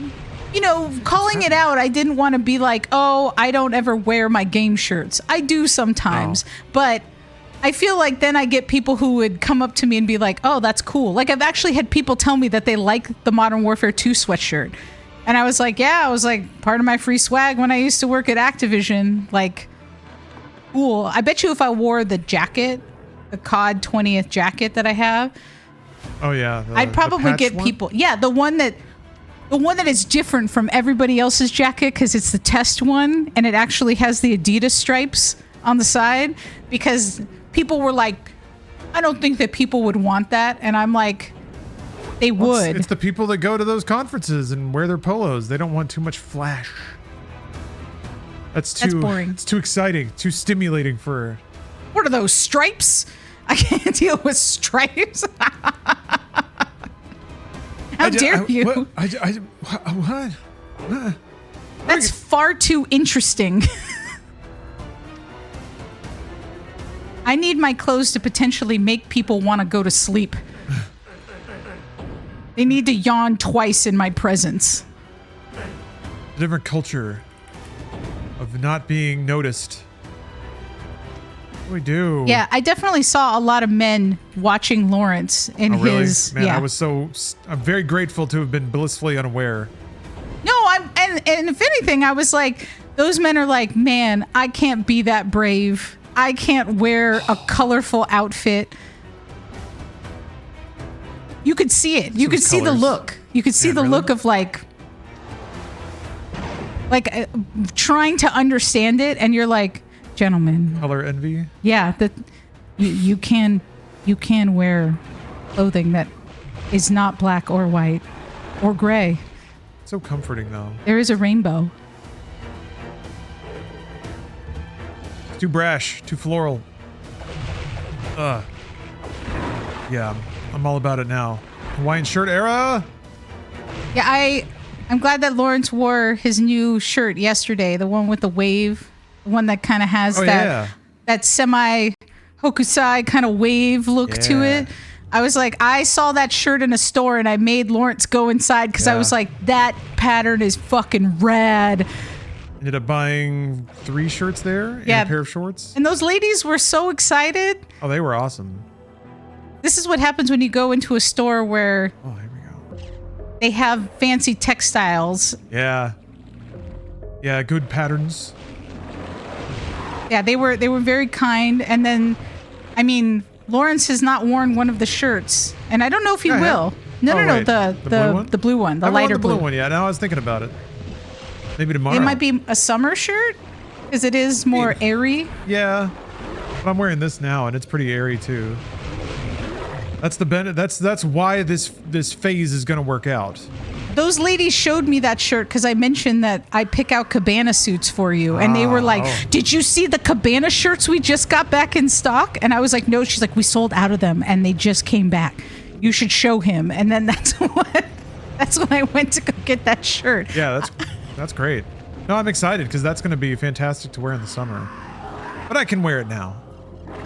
calling it out. I didn't want to be like, oh, I don't ever wear my game shirts. I do sometimes, but I feel like then I get people who would come up to me and be like, oh, that's cool. Like I've actually had people tell me that they like the Modern Warfare 2 sweatshirt. And I was like, yeah, I was like part of my free swag when I used to work at Activision. Like, cool. I bet you if I wore the jacket, the COD 20th jacket that I have, Oh yeah. I'd probably patch get one? people. Yeah, the one that is different from everybody else's jacket because it's the test one and it actually has the Adidas stripes on the side, because people were like, I don't think that people would want that, and I'm like, they would. It's the people that go to those conferences and wear their polos. They don't want too much flash. That's boring. It's too exciting, too stimulating for. What are those stripes? I can't deal with stripes. How dare you? What? That's far too interesting. I need my clothes to potentially make people want to go to sleep. They need to yawn twice in my presence. A different culture of not being noticed. What do we do? Yeah, I definitely saw a lot of men watching Lawrence in Oh, really? his. Man, yeah. I'm very grateful to have been blissfully unaware. No, and if anything, I was like, those men are like, man, I can't be that brave. I can't wear a colorful outfit. You could see it. You could see the colors. look. You could see Man, the really? look of like trying to understand it, and you're like, gentlemen. Color envy. Yeah, that you can wear clothing that is not black or white or gray. So comforting, though. There is a rainbow. Too brash, too floral. Yeah, I'm all about it now. Hawaiian shirt era. Yeah, I'm glad that Lawrence wore his new shirt yesterday, the one with the wave, the one that kind of has that semi hokusai kind of wave look to it. I was like, I saw that shirt in a store and I made Lawrence go inside because I was like, that pattern is fucking rad. Ended up buying 3 shirts there and a pair of shorts. And those ladies were so excited. Oh, they were awesome. This is what happens when you go into a store where Oh, here we go. they have fancy textiles. Yeah. Yeah, good patterns. Yeah, they were very kind. And then, I mean, Lawrence has not worn one of the shirts, and I don't know if he will. No, wait, the blue one, the I lighter the blue blue one. Yeah, now I was thinking about it. Maybe tomorrow. It might be a summer shirt because it is more airy. Yeah, but I'm wearing this now, and it's pretty airy too. That's the that's why this phase is gonna work out. Those ladies showed me that shirt because I mentioned that I pick out cabana suits for you. And they were like, did you see the cabana shirts we just got back in stock? And I was like, no. She's like, we sold out of them and they just came back. You should show him. And then that's when I went to go get that shirt. Yeah, that's great. No, I'm excited because that's going to be fantastic to wear in the summer. But I can wear it now.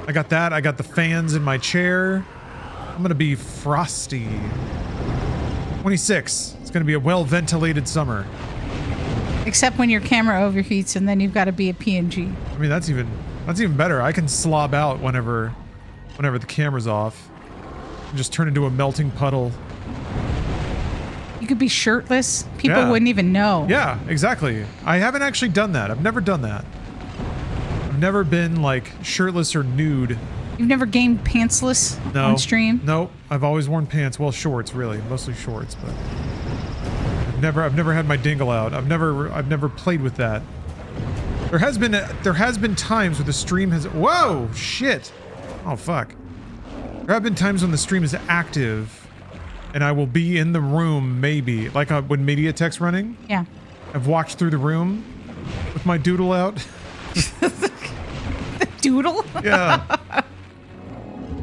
I got that. I got the fans in my chair. I'm going to be frosty. 26. It's going to be a well-ventilated summer. Except when your camera overheats and then you've got to be a PNG. I mean, that's even better. I can slob out whenever the camera's off. And just turn into a melting puddle. You could be shirtless. People wouldn't even know. Yeah, exactly. I haven't actually done that. I've never done that. I've never been like shirtless or nude. You've never gamed pantsless on stream? Nope. I've always worn pants. Well, shorts, really. Mostly shorts, but I've never had my dingle out. I've never played with that. There has been times where the stream has whoa, shit. Oh fuck. There have been times when the stream is active and I will be in the room maybe, like when Mediatek's running. Yeah. I've walked through the room with my doodle out. Doodle? Yeah.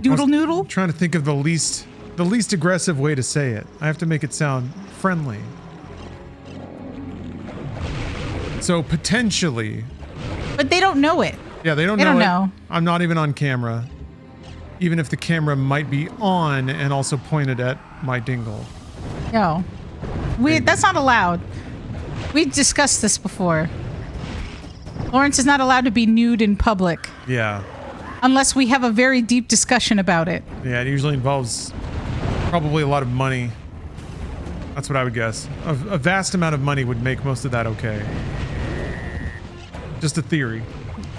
Doodle noodle? Trying to think of the least aggressive way to say it. I have to make it sound friendly. So potentially. But they don't know it. Yeah, they don't know. I'm not even on camera. Even if the camera might be on and also pointed at my dingle. No. That's not allowed. We discussed this before. Lawrence is not allowed to be nude in public. Yeah. Unless we have a very deep discussion about it. Yeah, it usually involves probably a lot of money. That's what I would guess. A vast amount of money would make most of that okay. Just a theory.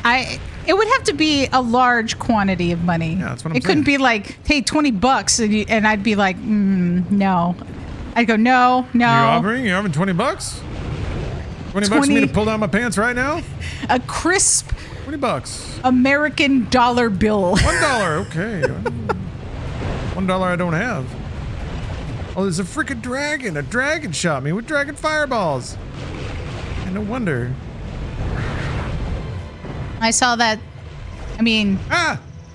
It would have to be a large quantity of money. Yeah, that's what I'm saying. It couldn't be like, hey, $20, and I'd be like, no. I'd go, no. You're offering 20 bucks? 20 bucks for me to pull down my pants right now? A crisp $20. American dollar bill. $1, okay. $1 I don't have. Oh, there's a freaking dragon. A dragon shot me with dragon fireballs. And no wonder. I saw that. I mean,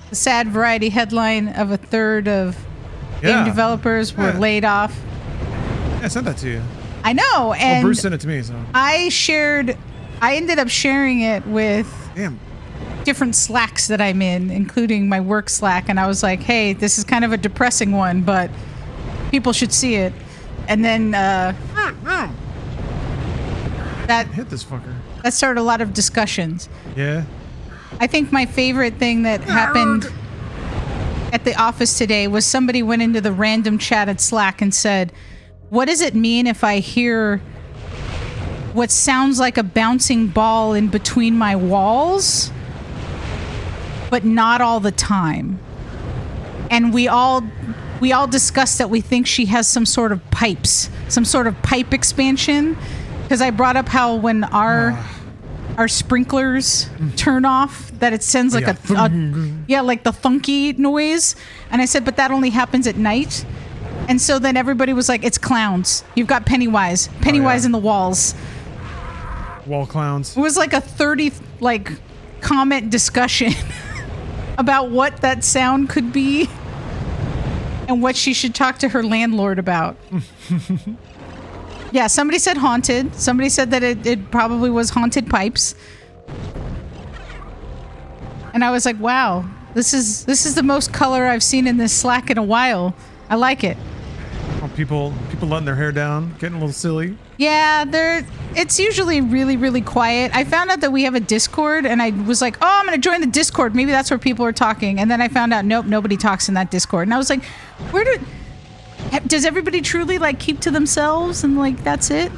the sad variety headline of a third of game developers were laid off. Yeah, I sent that to you. I know, and Bruce sent it to me. So I ended up sharing it with different Slacks that I'm in, including my work Slack, and I was like, hey, this is kind of a depressing one, but people should see it. And then that hit this fucker. That started a lot of discussions. Yeah. I think my favorite thing that happened at the office today was somebody went into the random chat at Slack and said, what does it mean if I hear what sounds like a bouncing ball in between my walls, but not all the time? And we all discussed that we think she has some sort of pipes, some sort of pipe expansion. Because I brought up how when our sprinklers turn off, that it sends like like the thunky noise. And I said, but that only happens at night. And so then everybody was like, it's clowns. You've got Pennywise in the walls. Wall clowns. It was like a 30 comment discussion about what that sound could be and what she should talk to her landlord about. Yeah, somebody said haunted. Somebody said that it probably was haunted pipes. And I was like, wow, this is the most color I've seen in this Slack in a while. I like it. Oh, people letting their hair down, getting a little silly. Yeah, it's usually really, really quiet. I found out that we have a Discord, and I was like, oh, I'm going to join the Discord. Maybe that's where people are talking. And then I found out, nope, nobody talks in that Discord. And I was like, does everybody truly keep to themselves and that's it?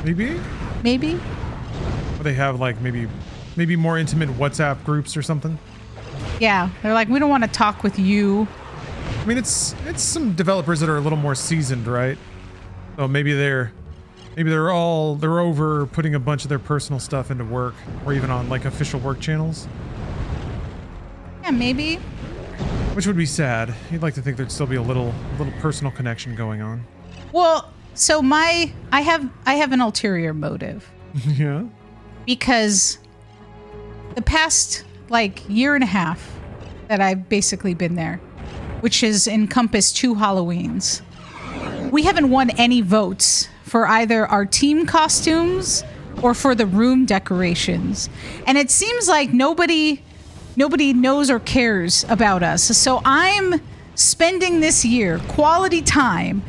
Maybe. Or they have maybe more intimate WhatsApp groups or something. Yeah, they're like, we don't want to talk with you. I mean, it's some developers that are a little more seasoned, right? So maybe they're over putting a bunch of their personal stuff into work, or even on official work channels. Yeah, maybe. Which would be sad. You'd like to think there'd still be a little personal connection going on. Well, so I have an ulterior motive. Yeah. Because the past year and a half that I've basically been there, which has encompassed 2 Halloweens, we haven't won any votes for either our team costumes or for the room decorations. And it seems like nobody knows or cares about us. So I'm spending this year quality time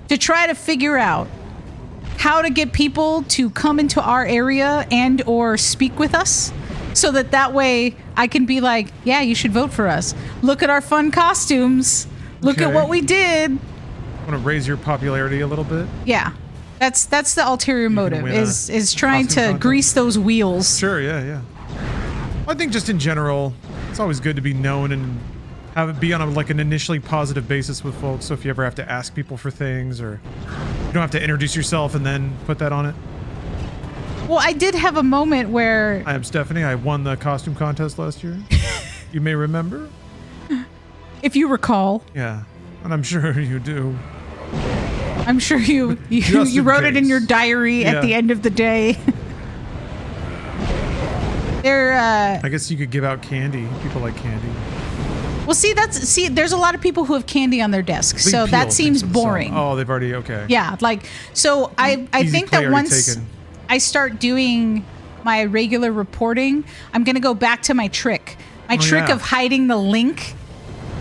to try to figure out how to get people to come into our area and or speak with us, so that way I can be like, yeah, you should vote for us. Look at our fun costumes. Look at what we did. Want to raise your popularity a little bit? Yeah. That's the ulterior motive, is trying to grease those wheels. Sure, yeah. I think just in general, it's always good to be known and have it be on an initially positive basis with folks. So if you ever have to ask people for things, or you don't have to introduce yourself and then put that on it. Well, I did have a moment where... I am Stephanie. I won the costume contest last year. You may remember. If you recall. Yeah, and I'm sure you do. I'm sure you wrote it in your diary at the end of the day. I guess you could give out candy. People like candy. Well, there's a lot of people who have candy on their desks, so that seems boring. Oh, they've already, okay. Yeah, so I think that once I start doing my regular reporting, I'm going to go back to my trick. My trick of hiding the link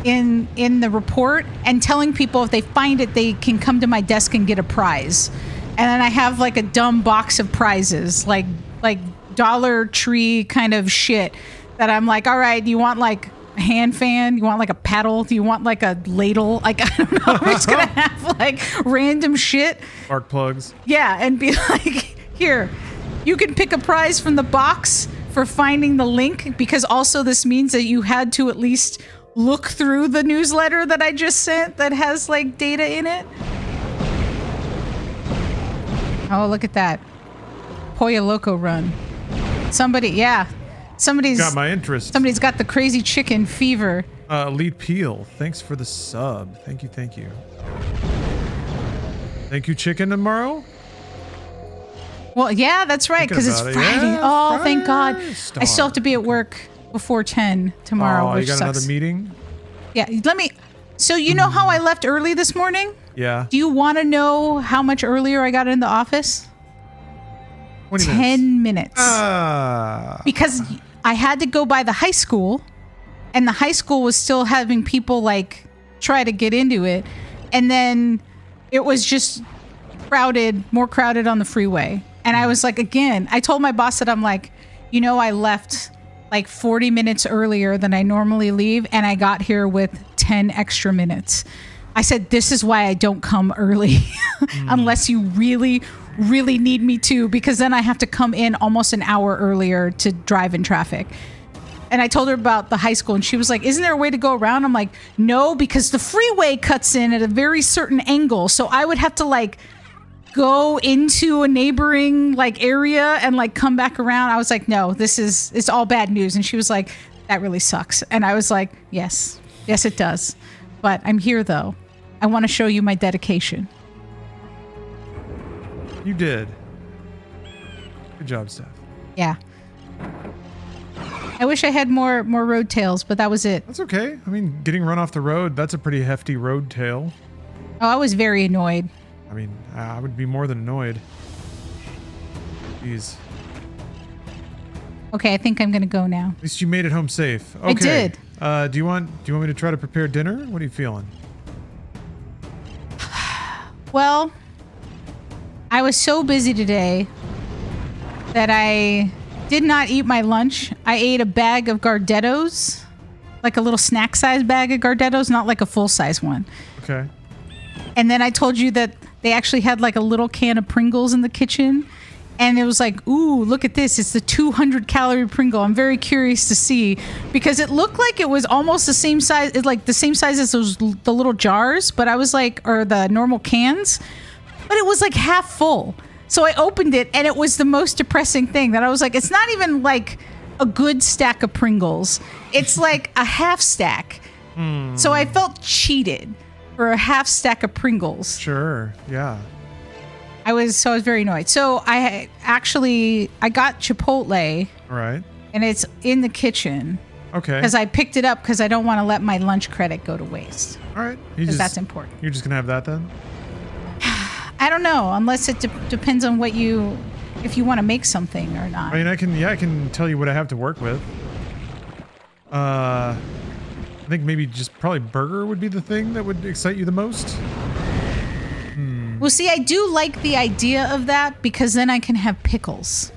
in the report and telling people if they find it, they can come to my desk and get a prize. And then I have a dumb box of prizes, like Dollar Tree kind of shit that I'm like, all right, do you want a hand fan? You want a paddle? Do you want a ladle? I don't know. I'm just going to have random shit. Spark plugs. Yeah, and be like, here, you can pick a prize from the box for finding the link, because also this means that you had to at least look through the newsletter that I just sent that has data in it. Oh, look at that. Pollo Loco run. Somebody's got my interest. Somebody's got the crazy chicken fever. Elite Peel, thanks for the sub. Thank you. Thank you, chicken tomorrow. Well, yeah, that's right, because it's Friday. Yeah, oh, Friday. Thank God. I still have to be at work before 10 tomorrow, which you got sucks. Another meeting? Yeah, so you know how I left early this morning? Yeah. Do you want to know how much earlier I got in the office? 10 minutes. Because I had to go by the high school, and the high school was still having people try to get into it. And then it was just more crowded on the freeway. And I was again, I told my boss that I'm I left 40 minutes earlier than I normally leave, and I got here with 10 extra minutes. I said, this is why I don't come early unless you really, really need me to, because then I have to come in almost an hour earlier to drive in traffic. And I told her about the high school, and she was like, isn't there a way to go around? I'm like, no, because the freeway cuts in at a very certain angle. So I would have to go into a neighboring like area and like come back around. I was like, no, it's all bad news. And she was like, that really sucks. And I was like, yes, it does. But I'm here though. I want to show you my dedication. You did. Good job, Steph. Yeah. I wish I had more road tails, but that was it. That's okay. I mean, getting run off the road, that's a pretty hefty road tail. Oh, I was very annoyed. I mean, I would be more than annoyed. Jeez. Okay, I think I'm gonna go now. At least you made it home safe. Okay. I did. Do you want me to try to prepare dinner? What are you feeling? Well, I was so busy today that I did not eat my lunch. I ate a bag of Gardettos, like a little snack size bag of Gardettos, not like a full size one. Okay. And then I told you that they actually had like a little can of Pringles in the kitchen. And it was like, ooh, look at this. It's the 200 calorie Pringle. I'm very curious to see because it looked like it was almost the same size, like the same size as the little jars, but I was like, or the normal cans, but it was like half full. So I opened it and it was the most depressing thing that I was like, it's not even like a good stack of Pringles. It's like a half stack. So I felt cheated for a half stack of Pringles. Sure. Yeah. I was very annoyed. So I got Chipotle. Right. And it's in the kitchen. Okay. Because I picked it up because I don't want to let my lunch credit go to waste. All right. Because that's important. You're just going to have that then? I don't know, unless it depends on if you want to make something or not. I mean, I can tell you what I have to work with. I think maybe just probably burger would be the thing that would excite you the most. Well, see, I do like the idea of that because then I can have pickles.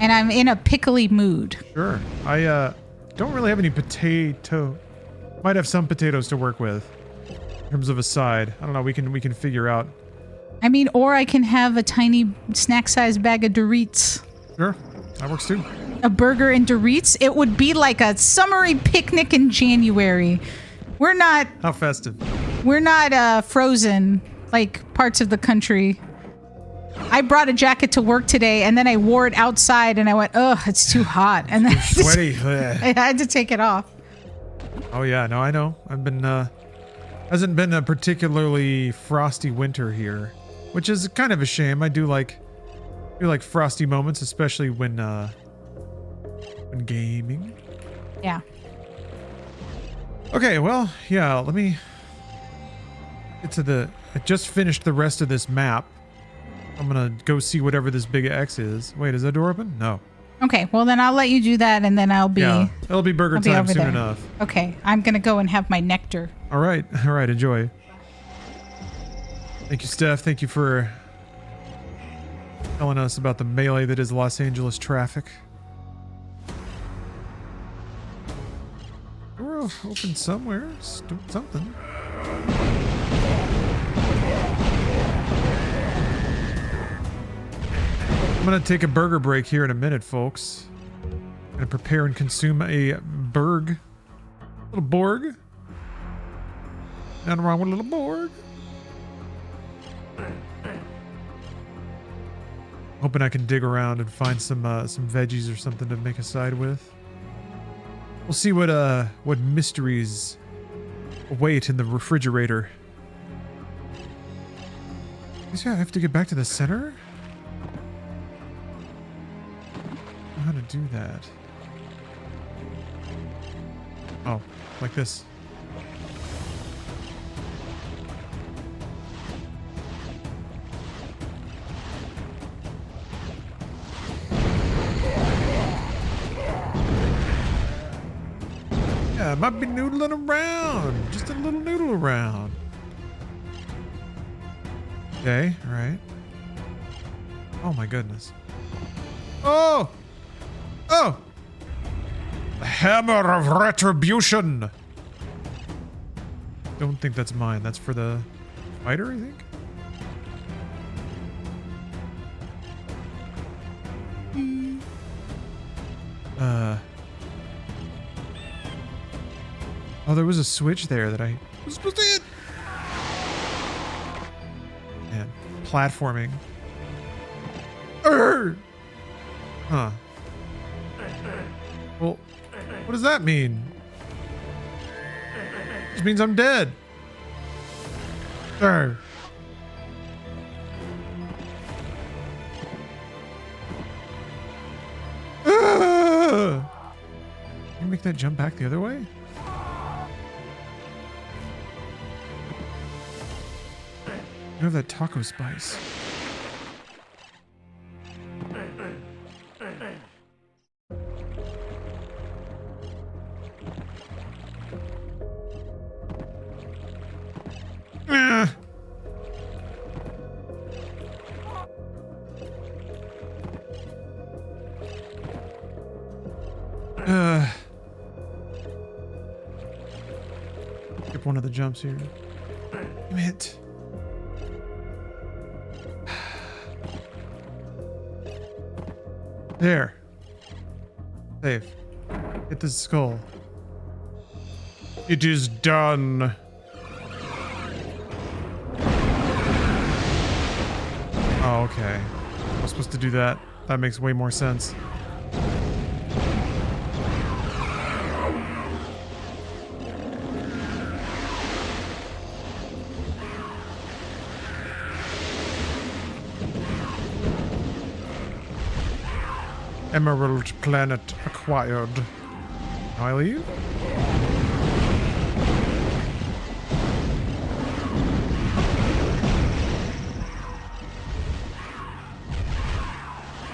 And I'm in a pickly mood. Sure. I don't really have any potato. Might have some potatoes to work with in terms of a side. I don't know. We can figure out. I mean, or I can have a tiny snack-sized bag of Doritos. Sure. That works too. A burger and Doritos. It would be like a summery picnic in January. We're not... How festive. We're not frozen like parts of the country. I brought a jacket to work today and then I wore it outside and I went, ugh, it's too hot. And then Sweaty. I had to take it off. Oh yeah, no, I know. I've been hasn't been a particularly frosty winter here, which is kind of a shame. I do like frosty moments, especially when gaming. Yeah. Okay, well, yeah, let me get to I just finished the rest of this map. I'm gonna go see whatever this big X is. Wait, is that door open? No. Okay, well then I'll let you do that and then I'll be... Yeah, it'll be burger time soon enough. Okay, I'm gonna go and have my nectar. All right, enjoy. Thank you, Steph. Thank you for telling us about the melee that is Los Angeles traffic. Door open somewhere. Something. I'm gonna take a burger break here in a minute, folks. I'm gonna prepare and consume a little Borg. Nothing wrong with a little Borg. Hoping I can dig around and find some veggies or something to make a side with. We'll see what mysteries await in the refrigerator. I have to get back to the center? How to do that? Oh, like this. Yeah, I might be noodling around. Just a little noodle around. Okay, alright. Oh my goodness. Oh! Oh! The Hammer of Retribution! Don't think that's mine. That's for the fighter, I think? Oh, there was a switch there that I was supposed to hit! Man, platforming. Urgh! Huh. Well, what does that mean? It just means I'm dead. Urgh. Can you make that jump back the other way? You have that taco spice. Skip one of the jumps here. Damn it. There. Save. Hit the skull. It is done. Oh, okay. I was supposed to do that. That makes way more sense. Emerald planet acquired. Now I leave?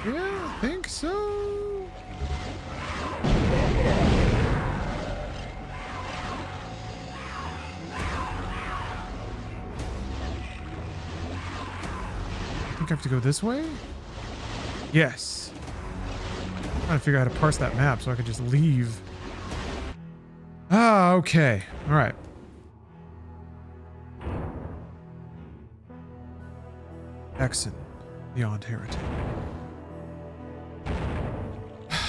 Yeah, I think so. I think I have to go this way? Yes. Trying to figure out how to parse that map so I could just leave. Ah, okay. All right. Hexen, beyond heretic.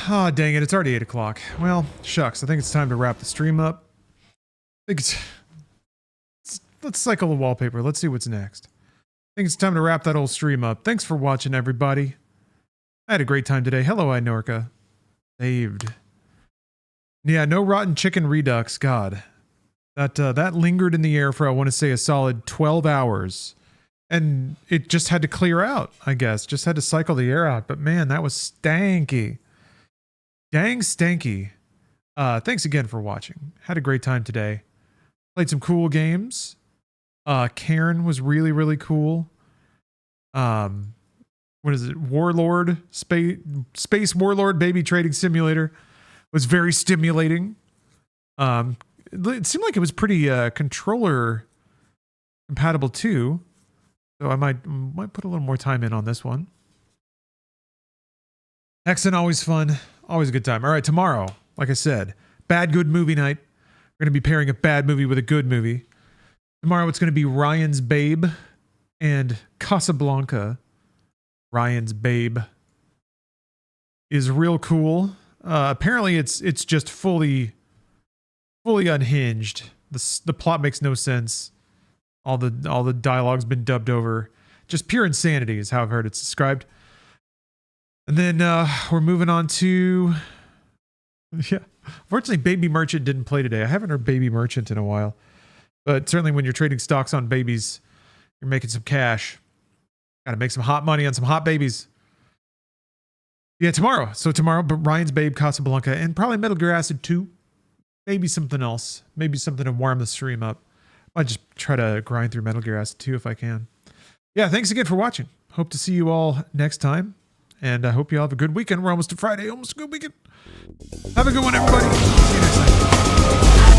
Ah, dang it. It's already 8 o'clock. Well, shucks. I think it's time to wrap the stream up. I think let's cycle the wallpaper. Let's see what's next. I think it's time to wrap that old stream up. Thanks for watching, everybody. I had a great time today. Hello, Inorca. Saved. Yeah, no rotten chicken redux. God. That lingered in the air for, I want to say, a solid 12 hours. And it just had to clear out, I guess. Just had to cycle the air out. But man, that was stanky. Dang stanky. Thanks again for watching. Had a great time today. Played some cool games. Karen was really, really cool. What is it? Warlord, Space Warlord Baby Trading Simulator was very stimulating. It seemed like it was pretty controller compatible too. So I might put a little more time in on this one. Hexen, always fun. Always a good time. All right, tomorrow, like I said, bad good movie night. We're going to be pairing a bad movie with a good movie. Tomorrow it's going to be Ryan's Babe and Casablanca. Ryan's Babe is real cool. Apparently it's just fully unhinged. The plot makes no sense. All the dialogue's been dubbed over. Just pure insanity is how I've heard it's described. And then we're moving on to Unfortunately, Baby Merchant didn't play today. I haven't heard Baby Merchant in a while. But certainly when you're trading stocks on babies, you're making some cash. Got to make some hot money on some hot babies. Yeah, tomorrow. So tomorrow, but Ryan's Babe, Casablanca, and probably Metal Gear Acid 2. Maybe something else. Maybe something to warm the stream up. I'll just try to grind through Metal Gear Acid 2 if I can. Yeah, thanks again for watching. Hope to see you all next time. And I hope you all have a good weekend. We're almost to Friday. Almost a good weekend. Have a good one, everybody. See you next time.